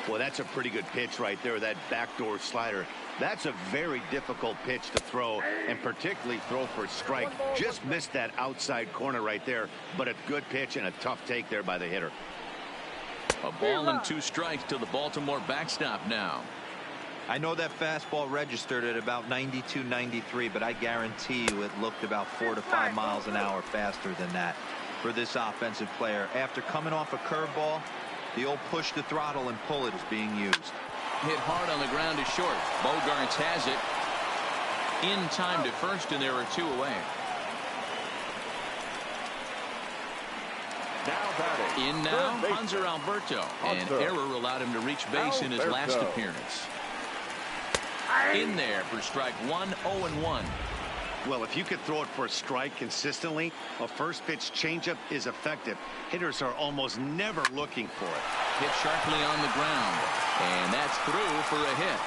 Well, that's a pretty good pitch right there, that backdoor slider. That's a very difficult pitch to throw, and particularly throw for a strike. Just missed that outside corner right there, but a good pitch and a tough take there by the hitter. A ball and 2 strikes to the Baltimore backstop now. I know that fastball registered at about 92, 93, but I guarantee you it looked about 4 to 5 miles an hour faster than that for this offensive player. After coming off a curveball, the old push the throttle and pull it is being used. Hit hard on the ground to short. Bogaerts has it in time to first, and there are 2 away. Now batting. In now, Hanser Alberto. An error allowed him to reach base in his last appearance. In there for strike 1, 0-1. Well, if you could throw it for a strike consistently, a first pitch changeup is effective. Hitters are almost never looking for it. Hit sharply on the ground, and that's through for a hit.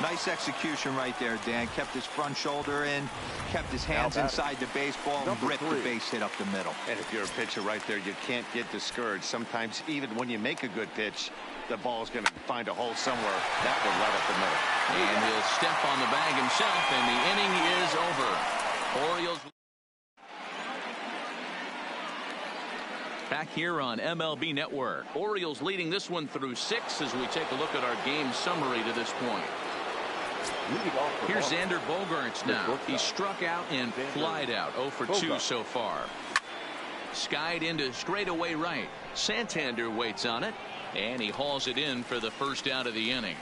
Nice execution right there, Dan. Kept his front shoulder in, kept his hands inside the baseball, and ripped the base hit up the middle. And if you're a pitcher right there, you can't get discouraged. Sometimes even when you make a good pitch, the ball is going to find a hole somewhere. That one right up the middle. And he'll step on the bag himself, and the inning is over. Orioles back here on MLB Network. Orioles leading this one through 6 as we take a look at our game summary to this point. Here's Xander Bogaerts now. He struck out and flied out. 0 for 2 so far. Skied into straightaway right. Santander waits on it, and he hauls it in for the first out of the inning.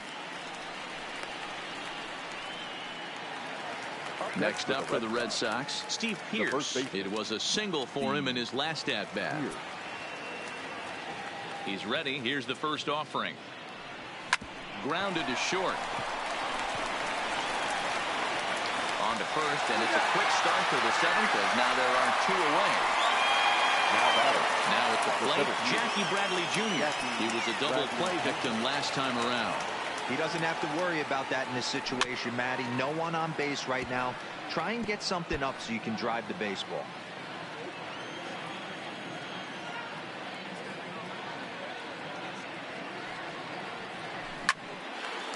Next up for the Red Sox, Steve Pearce. It was a single for him in his last at-bat. He's ready. Here's the first offering. Grounded to short. On to first, and it's a quick start for the 7th as now there are 2 away. Now at the plate, Jackie Bradley Jr. He was a double play victim last time around. He doesn't have to worry about that in this situation, Matty. No one on base right now. Try and get something up so you can drive the baseball.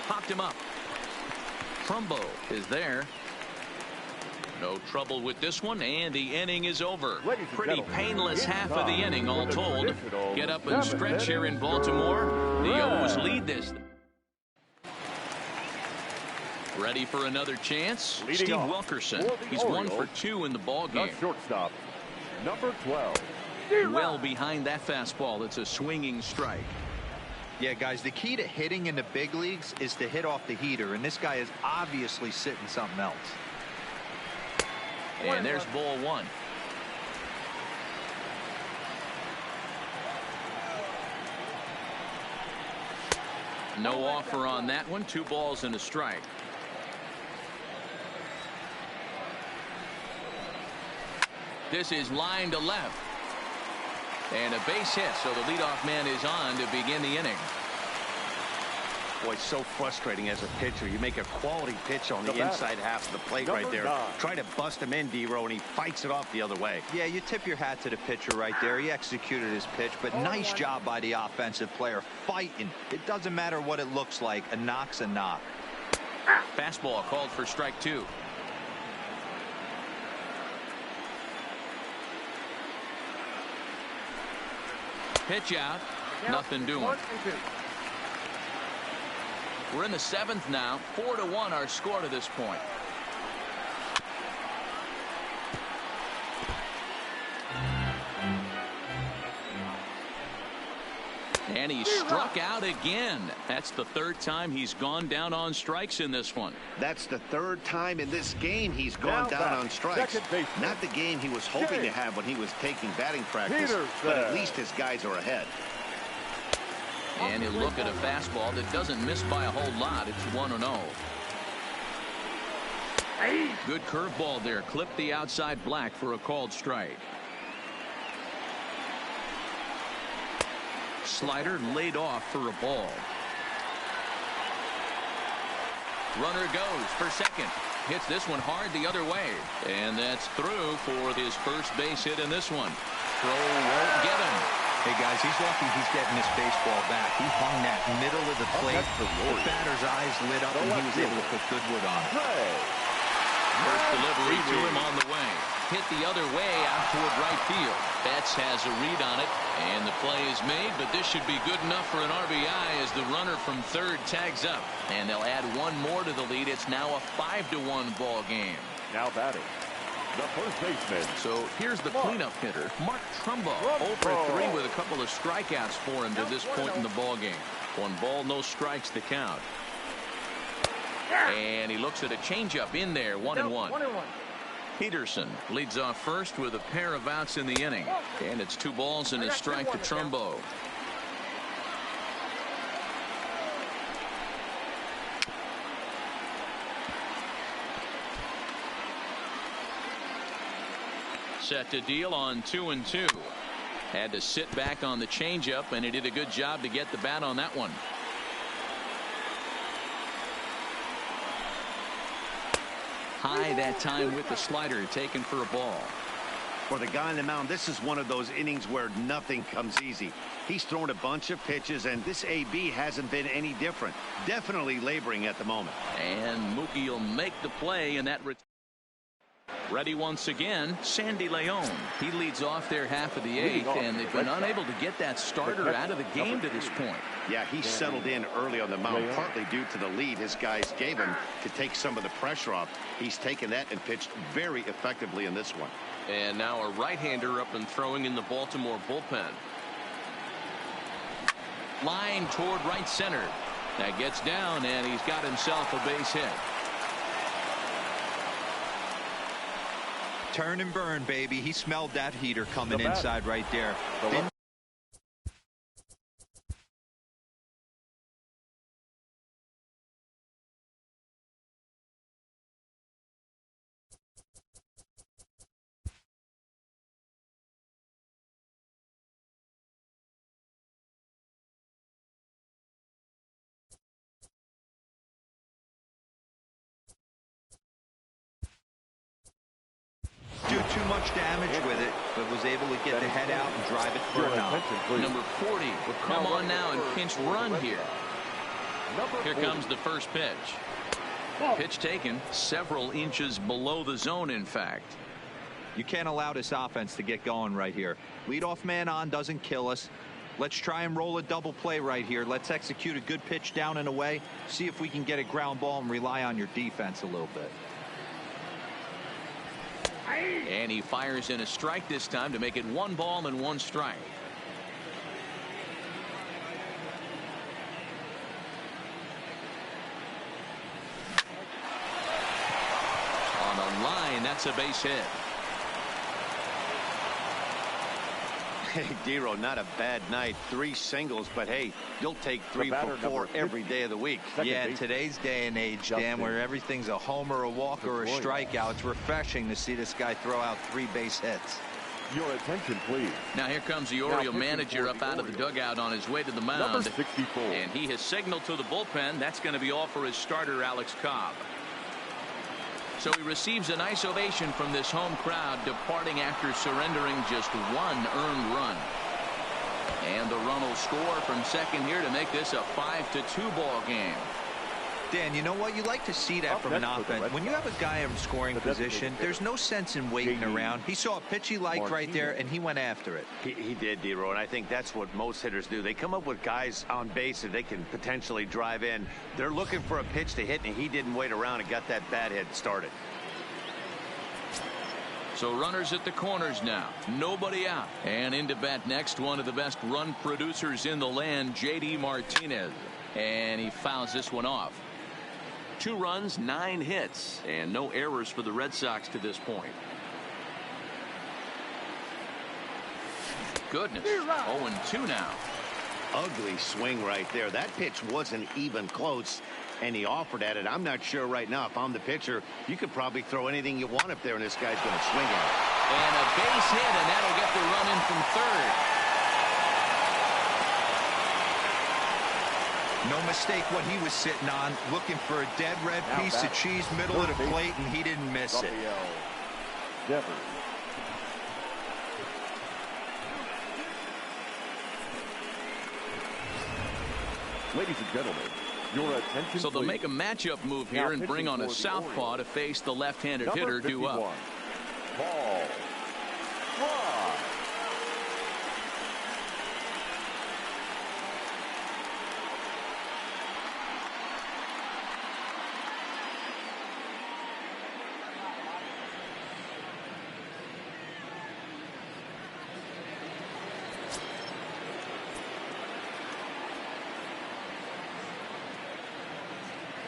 Popped him up. Trumbo is there. No trouble with this one, and the inning is over. Pretty painless half of the inning, all told. Get up and stretch here in Baltimore. The O's lead this. Ready for another chance? Steve Wilkerson. He's 1 for 2 in the ballgame. Shortstop, number 12. Well behind that fastball. It's a swinging strike. Yeah, guys, the key to hitting in the big leagues is to hit off the heater, and this guy is obviously sitting something else. And there's ball 1. No offer on that one. 2 balls and a strike. This is line to left. And a base hit, so the leadoff man is on to begin the inning. Boy, so frustrating as a pitcher. You make a quality pitch on the inside half of the plate right there. Try to bust him in, D-Row, and he fights it off the other way. Yeah, you tip your hat to the pitcher right there. He executed his pitch, but nice job by the offensive player fighting. It doesn't matter what it looks like. A knock's a knock. Fastball called for strike 2. Pitch out. Nothing doing. We're in the 7th now. 4-1 our score to this point. And he struck out again. That's the 3rd time he's gone down on strikes in this one. That's the 3rd time in this game he's gone down on strikes. Not the game he was hoping to have when he was taking batting practice, but at least his guys are ahead. And he'll look at a fastball that doesn't miss by a whole lot. It's 1-0. Good curveball there. Clipped the outside black for a called strike. Slider laid off for a ball. Runner goes for second. Hits this one hard the other way. And that's through for his first base hit in this one. Throw won't get him. Hey, guys, he's lucky he's getting this baseball back. He hung that middle of the plate. The batter's eyes lit up, and he was able to put good wood on it. First delivery to him on the way. Hit the other way out toward right field. Betts has a read on it, and the play is made, but this should be good enough for an RBI as the runner from third tags up. And they'll add one more to the lead. It's now a 5-1 ball game. Now batting, the first baseman. So here's the cleanup hitter, Mark Trumbo. 0 for 3 with a couple of strikeouts for him to this point in the ball game. 1 ball, no strikes to count. And he looks at a changeup in there, 1-1. Peterson leads off first with a pair of outs in the inning. And it's 2 balls and a strike to Trumbo. Set to deal on 2-2. Had to sit back on the changeup, and he did a good job to get the bat on that one. High that time with the slider, taken for a ball. For the guy on the mound, this is one of those innings where nothing comes easy. He's thrown a bunch of pitches, and this AB hasn't been any different. Definitely laboring at the moment. And Mookie will make the play in that. Ready once again, Sandy Leon. He leads off their half of the 8th, and they've been unable to get that starter out of the game to this point. Yeah, he settled in early on the mound, partly due to the lead his guys gave him to take some of the pressure off. He's taken that and pitched very effectively in this one. And now a right-hander up and throwing in the Baltimore bullpen. Line toward right center. That gets down, and he's got himself a base hit. Turn and burn, baby. He smelled that heater coming inside right there. Do too much damage with it, but was able to get the head out and drive it for a knock. Number 40 will come on now and pinch run here. Here comes the first pitch. Pitch taken several inches below the zone, in fact. You can't allow this offense to get going right here. Leadoff man on doesn't kill us. Let's try and roll a double play right here. Let's execute a good pitch down and away. See if we can get a ground ball and rely on your defense a little bit. And he fires in a strike this time to make it 1 ball and 1 strike. On the line, that's a base hit. Hey, Dero, not a bad night. 3 singles, but hey, you'll take 3 for 4 every day of the week. Yeah, in today's day and age, Dan, where everything's a homer, a walk, or a strikeout, it's refreshing to see this guy throw out 3 base hits. Your attention, please. Now here comes the Oriole manager up out of the dugout on his way to the mound. Number 64. And he has signaled to the bullpen that's going to be all for his starter, Alex Cobb. So he receives a nice ovation from this home crowd, departing after surrendering just 1 earned run. And the run will score from second here to make this a 5-2 ball game. Dan, you know what? You like to see that from an offense. When you have a guy in scoring position, there's no sense in waiting around. He saw a pitch he liked right there, and he went after it. He did, Dero, and I think that's what most hitters do. They come up with guys on base that they can potentially drive in. They're looking for a pitch to hit, and he didn't wait around and got that bat hit started. So runners at the corners now. Nobody out. And into bat next, one of the best run producers in the land, J.D. Martinez. And he fouls this one off. 2 runs, 9 hits, and no errors for the Red Sox to this point. Goodness. 0-2 now. Ugly swing right there. That pitch wasn't even close. and he offered at it. I'm not sure right now if I'm the pitcher, you could probably throw anything you want up there, and this guy's going to swing at it. And a base hit, and that'll get the run in from third. No mistake what he was sitting on, looking for a dead red piece of cheese middle of the plate, and he didn't miss it. Devers. Ladies and gentlemen, your attention. So they'll please. make a matchup move here and bring on a southpaw to face the left-handed hitter due up. Paul Fry.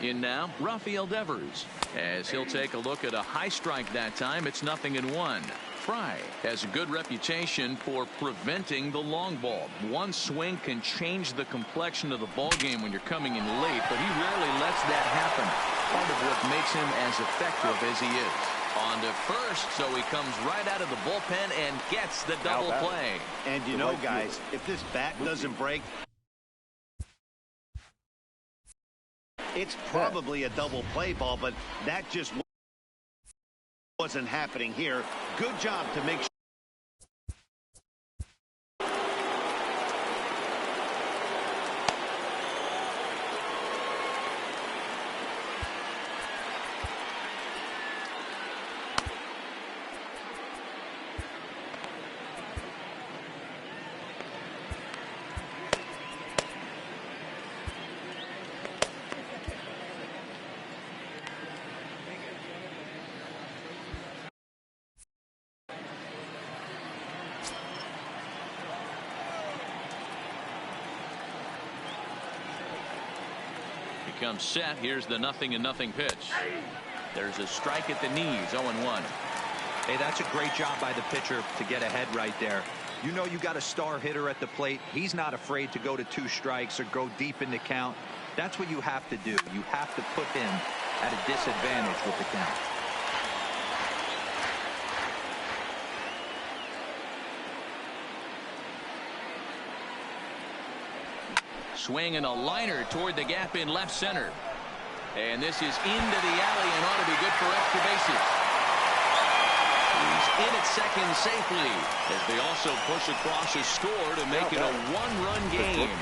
In now, Rafael Devers. As he'll take a look at a high strike that time, it's 0-1. Fry has a good reputation for preventing the long ball. One swing can change the complexion of the ball game when you're coming in late, but he rarely lets that happen. Part of what makes him as effective as he is. On to first, so he comes right out of the bullpen and gets the double play. And you know, guys, if this bat doesn't break, it's probably a double play ball, but that just wasn't happening here. Good job to make sure. Comes set. Here's the 0-0 pitch. There's a strike at the knees. 0-1. Hey, that's a great job by the pitcher to get ahead right there. You know you got a star hitter at the plate. He's not afraid to go to 2 strikes or go deep in the count. That's what you have to do. You have to put him at a disadvantage with the count. Swing and a liner toward the gap in left center. And this is into the alley and ought to be good for extra bases. He's in at second safely as they also push across a score to make it a 1-run game.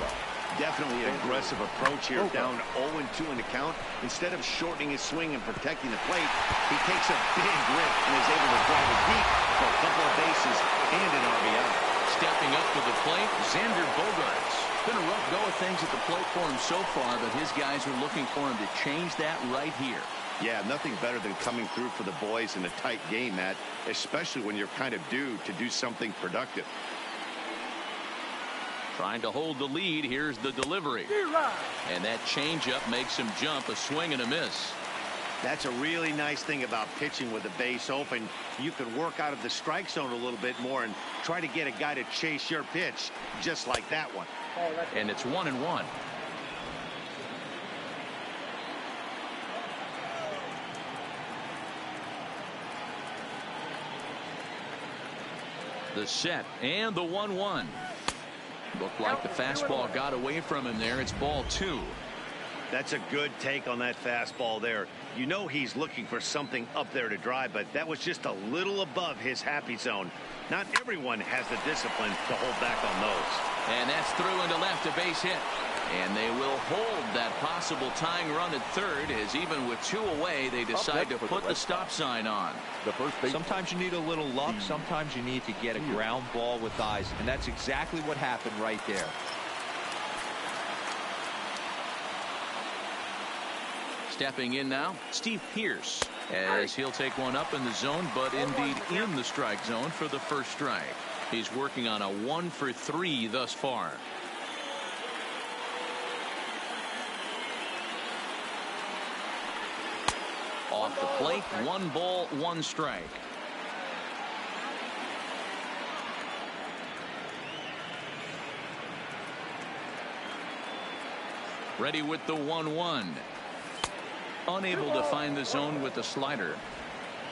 Definitely an aggressive approach here, down 0-2 in the count. Instead of shortening his swing and protecting the plate, he takes a big rip and is able to drive it deep for a couple of bases and an RBI. Stepping up to the plate, Xander Bogaerts. Been a rough go of things at the plate for him so far, but his guys are looking for him to change that right here. Yeah, nothing better than coming through for the boys in a tight game, Matt, especially when you're kind of due to do something productive. Trying to hold the lead. Here's the delivery. And that changeup makes him jump. A swing and a miss. That's a really nice thing about pitching with the base open. You can work out of the strike zone a little bit more and try to get a guy to chase your pitch just like that one. And it's 1-1. The set and the 1-1. Looked like the fastball got away from him there. It's ball 2. That's a good take on that fastball there. You know he's looking for something up there to drive, but that was just a little above his happy zone. Not everyone has the discipline to hold back on those. And that's through into left, a base hit. And they will hold that possible tying run at third, as even with 2 away, they decide to put the stop sign on. Sometimes you need a little luck. Sometimes you need to get a ground ball with eyes. And that's exactly what happened right there. Stepping in now, Steve Pearce, as he'll take one up in the zone, but indeed in the strike zone for the first strike. He's working on a 1 for 3 thus far. Off the plate, 1 ball, 1 strike. Ready with the 1-1. Unable to find the zone with the slider.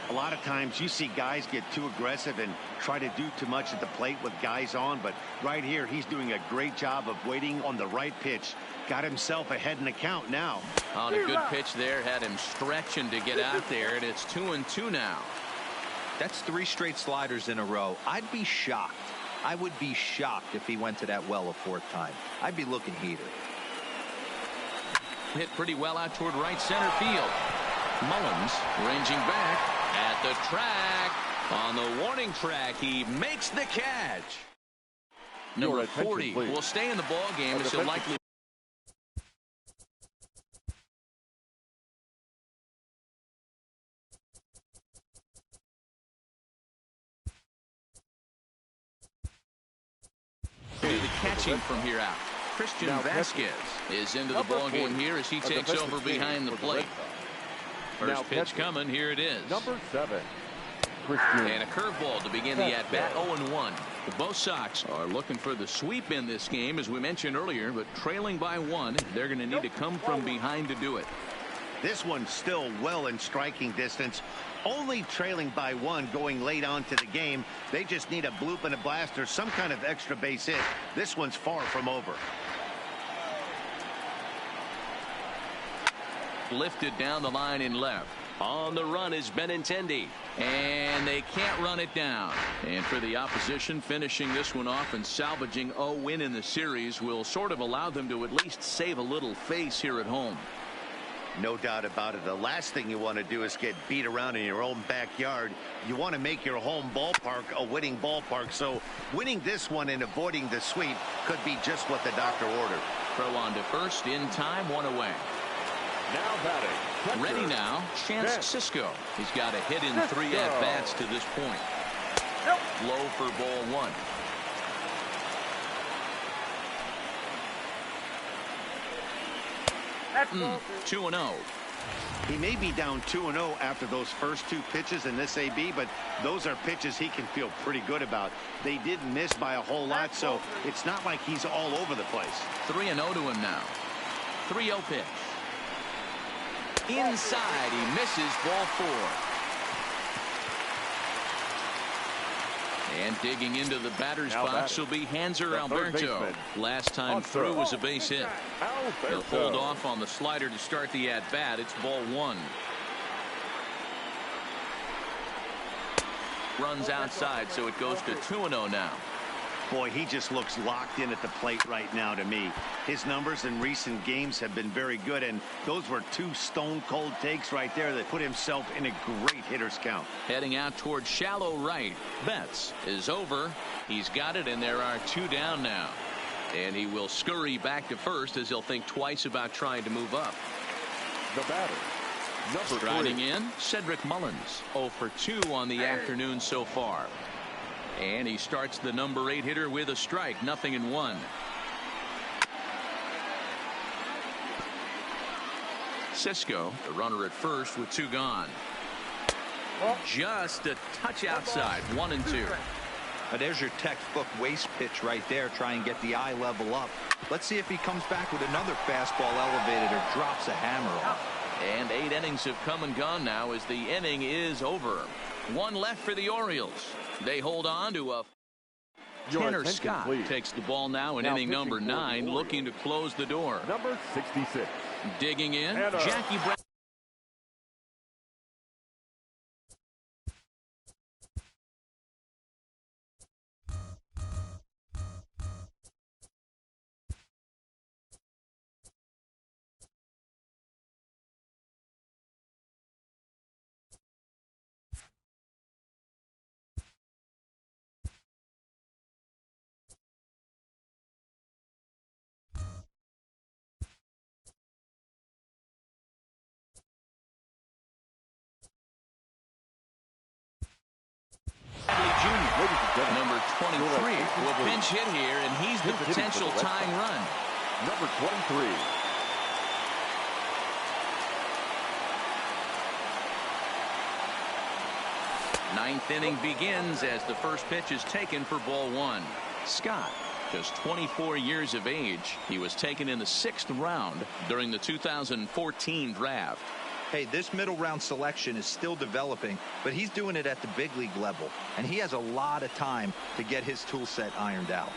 A lot of times you see guys get too aggressive and try to do too much at the plate with guys on, but right here he's doing a great job of waiting on the right pitch. Got himself ahead in the count now. On a good pitch there, had him stretching to get out there, and it's 2-2 now. That's 3 straight sliders in a row. I'd be shocked. I would be shocked if he went to that well a 4th time. I'd be looking heated. Hit pretty well out toward right center field. Mullins ranging back at the track. On the warning track, he makes the catch. Number 40 will stay in the ball game as he'll likely. Do the catching from here out. Christian Vasquez is into the ball game here as he takes over behind the plate. First pitch coming. Here it is. Number 7. And a curveball to begin the at-bat. 0-1. Both Sox are looking for the sweep in this game, as we mentioned earlier, but trailing by 1. They're going to need to come from behind to do it. This one's still well in striking distance. Only trailing by 1 going late on to the game. They just need a bloop and a blast or some kind of extra base hit. This one's far from over. Lifted down the line in left. On the run is Benintendi. And they can't run it down. And for the opposition, finishing this one off and salvaging a win in the series will sort of allow them to at least save a little face here at home. No doubt about it. The last thing you want to do is get beat around in your own backyard. You want to make your home ballpark a winning ballpark. So winning this one and avoiding the sweep could be just what the doctor ordered. Throw on to first in time, 1 away. Now batting. Ready now, Chance Sisco. He's got a hit in 3 at-bats to this point. Low for ball 1. That's 2-0. He may be down 2-0 after those first 2 pitches in this AB, but those are pitches he can feel pretty good about. They didn't miss by a whole lot, so it's not like he's all over the place. 3-0 to him now. 3-0 pitch. Inside, he misses ball 4. And digging into the batter's box will be Hanser Alberto. Last time through was a base hit. He'll hold off on the slider to start the at-bat. It's ball 1. Runs outside, so it goes to 2-0 now. Boy, he just looks locked in at the plate right now to me. His numbers in recent games have been very good, and those were 2 stone-cold takes right there that put himself in a great hitter's count. Heading out towards shallow right. Betts is over. He's got it, and there are 2 down now. And he will scurry back to first as he'll think twice about trying to move up. The batter, number 3. Striding in, Cedric Mullins. 0 for 2 on the afternoon so far. And he starts the number 8 hitter with a strike. 0-1. Sisco, the runner at first with 2 gone. Just a touch outside. 1-2. There's your textbook waste pitch right there. Try and get the eye level up. Let's see if he comes back with another fastball elevated or drops a hammer off. And 8 innings have come and gone now as the inning is over. 1 left for the Orioles. They hold on to a. Tanner Scott takes the ball now in inning number 9, looking to close the door. Number 66. Digging in, Jackie Brown. Number 23 will pinch hit here, and he's the potential tying run. Number 23. Ninth inning begins as the first pitch is taken for ball 1. Scott, just 24 years of age. He was taken in the 6th round during the 2014 draft. Hey, this middle round selection is still developing, but he's doing it at the big league level, and he has a lot of time to get his tool set ironed out.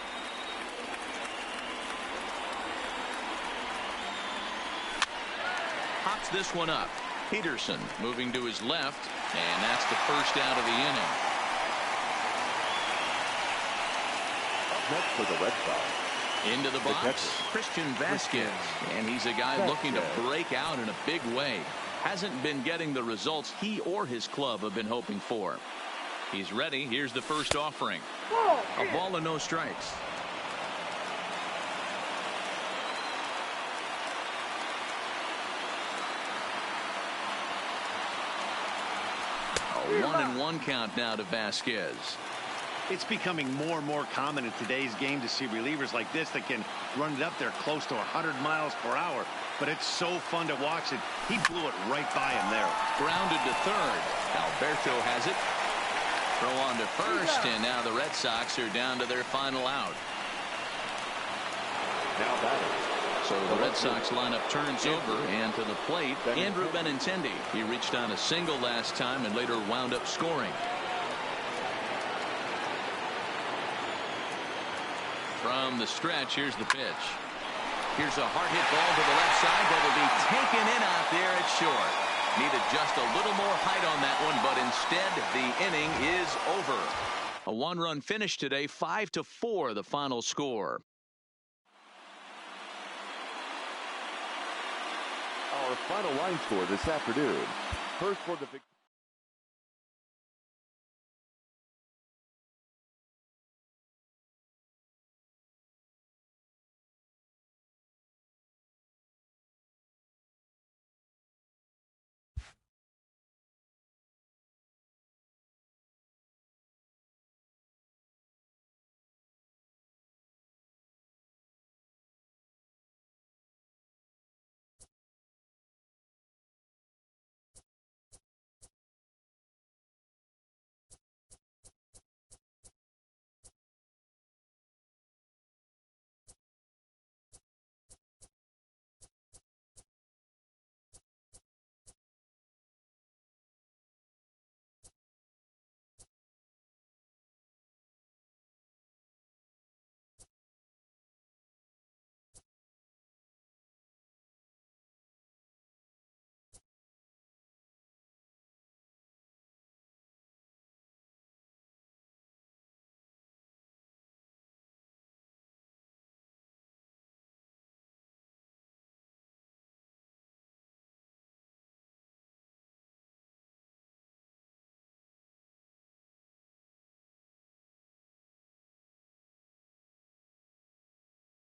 Pops this one up. Peterson moving to his left, and that's the first out of the inning. Up next for the Red Sox. Into the box, Christian Vasquez, and he's a guy looking to break out in a big way. Hasn't been getting the results he or his club have been hoping for. He's ready. Here's the first offering. A ball and no strikes. A 1-1 count now to Vasquez. It's becoming more and more common in today's game to see relievers like this that can run it up there close to 100 miles per hour. But it's so fun to watch it. He blew it right by him there. Grounded to third. Alberto has it. Throw on to first, and now the Red Sox are down to their final out. Now batting. So the Red Sox lineup turns over, and to the plate, Andrew Benintendi. He reached on a single last time and later wound up scoring. From the stretch, here's the pitch. Here's a hard hit ball to the left side that will be taken in out there at short. Needed just a little more height on that one, but instead the inning is over. A one-run finish today, 5-4 the final score. Our final line score this afternoon. First for the victory.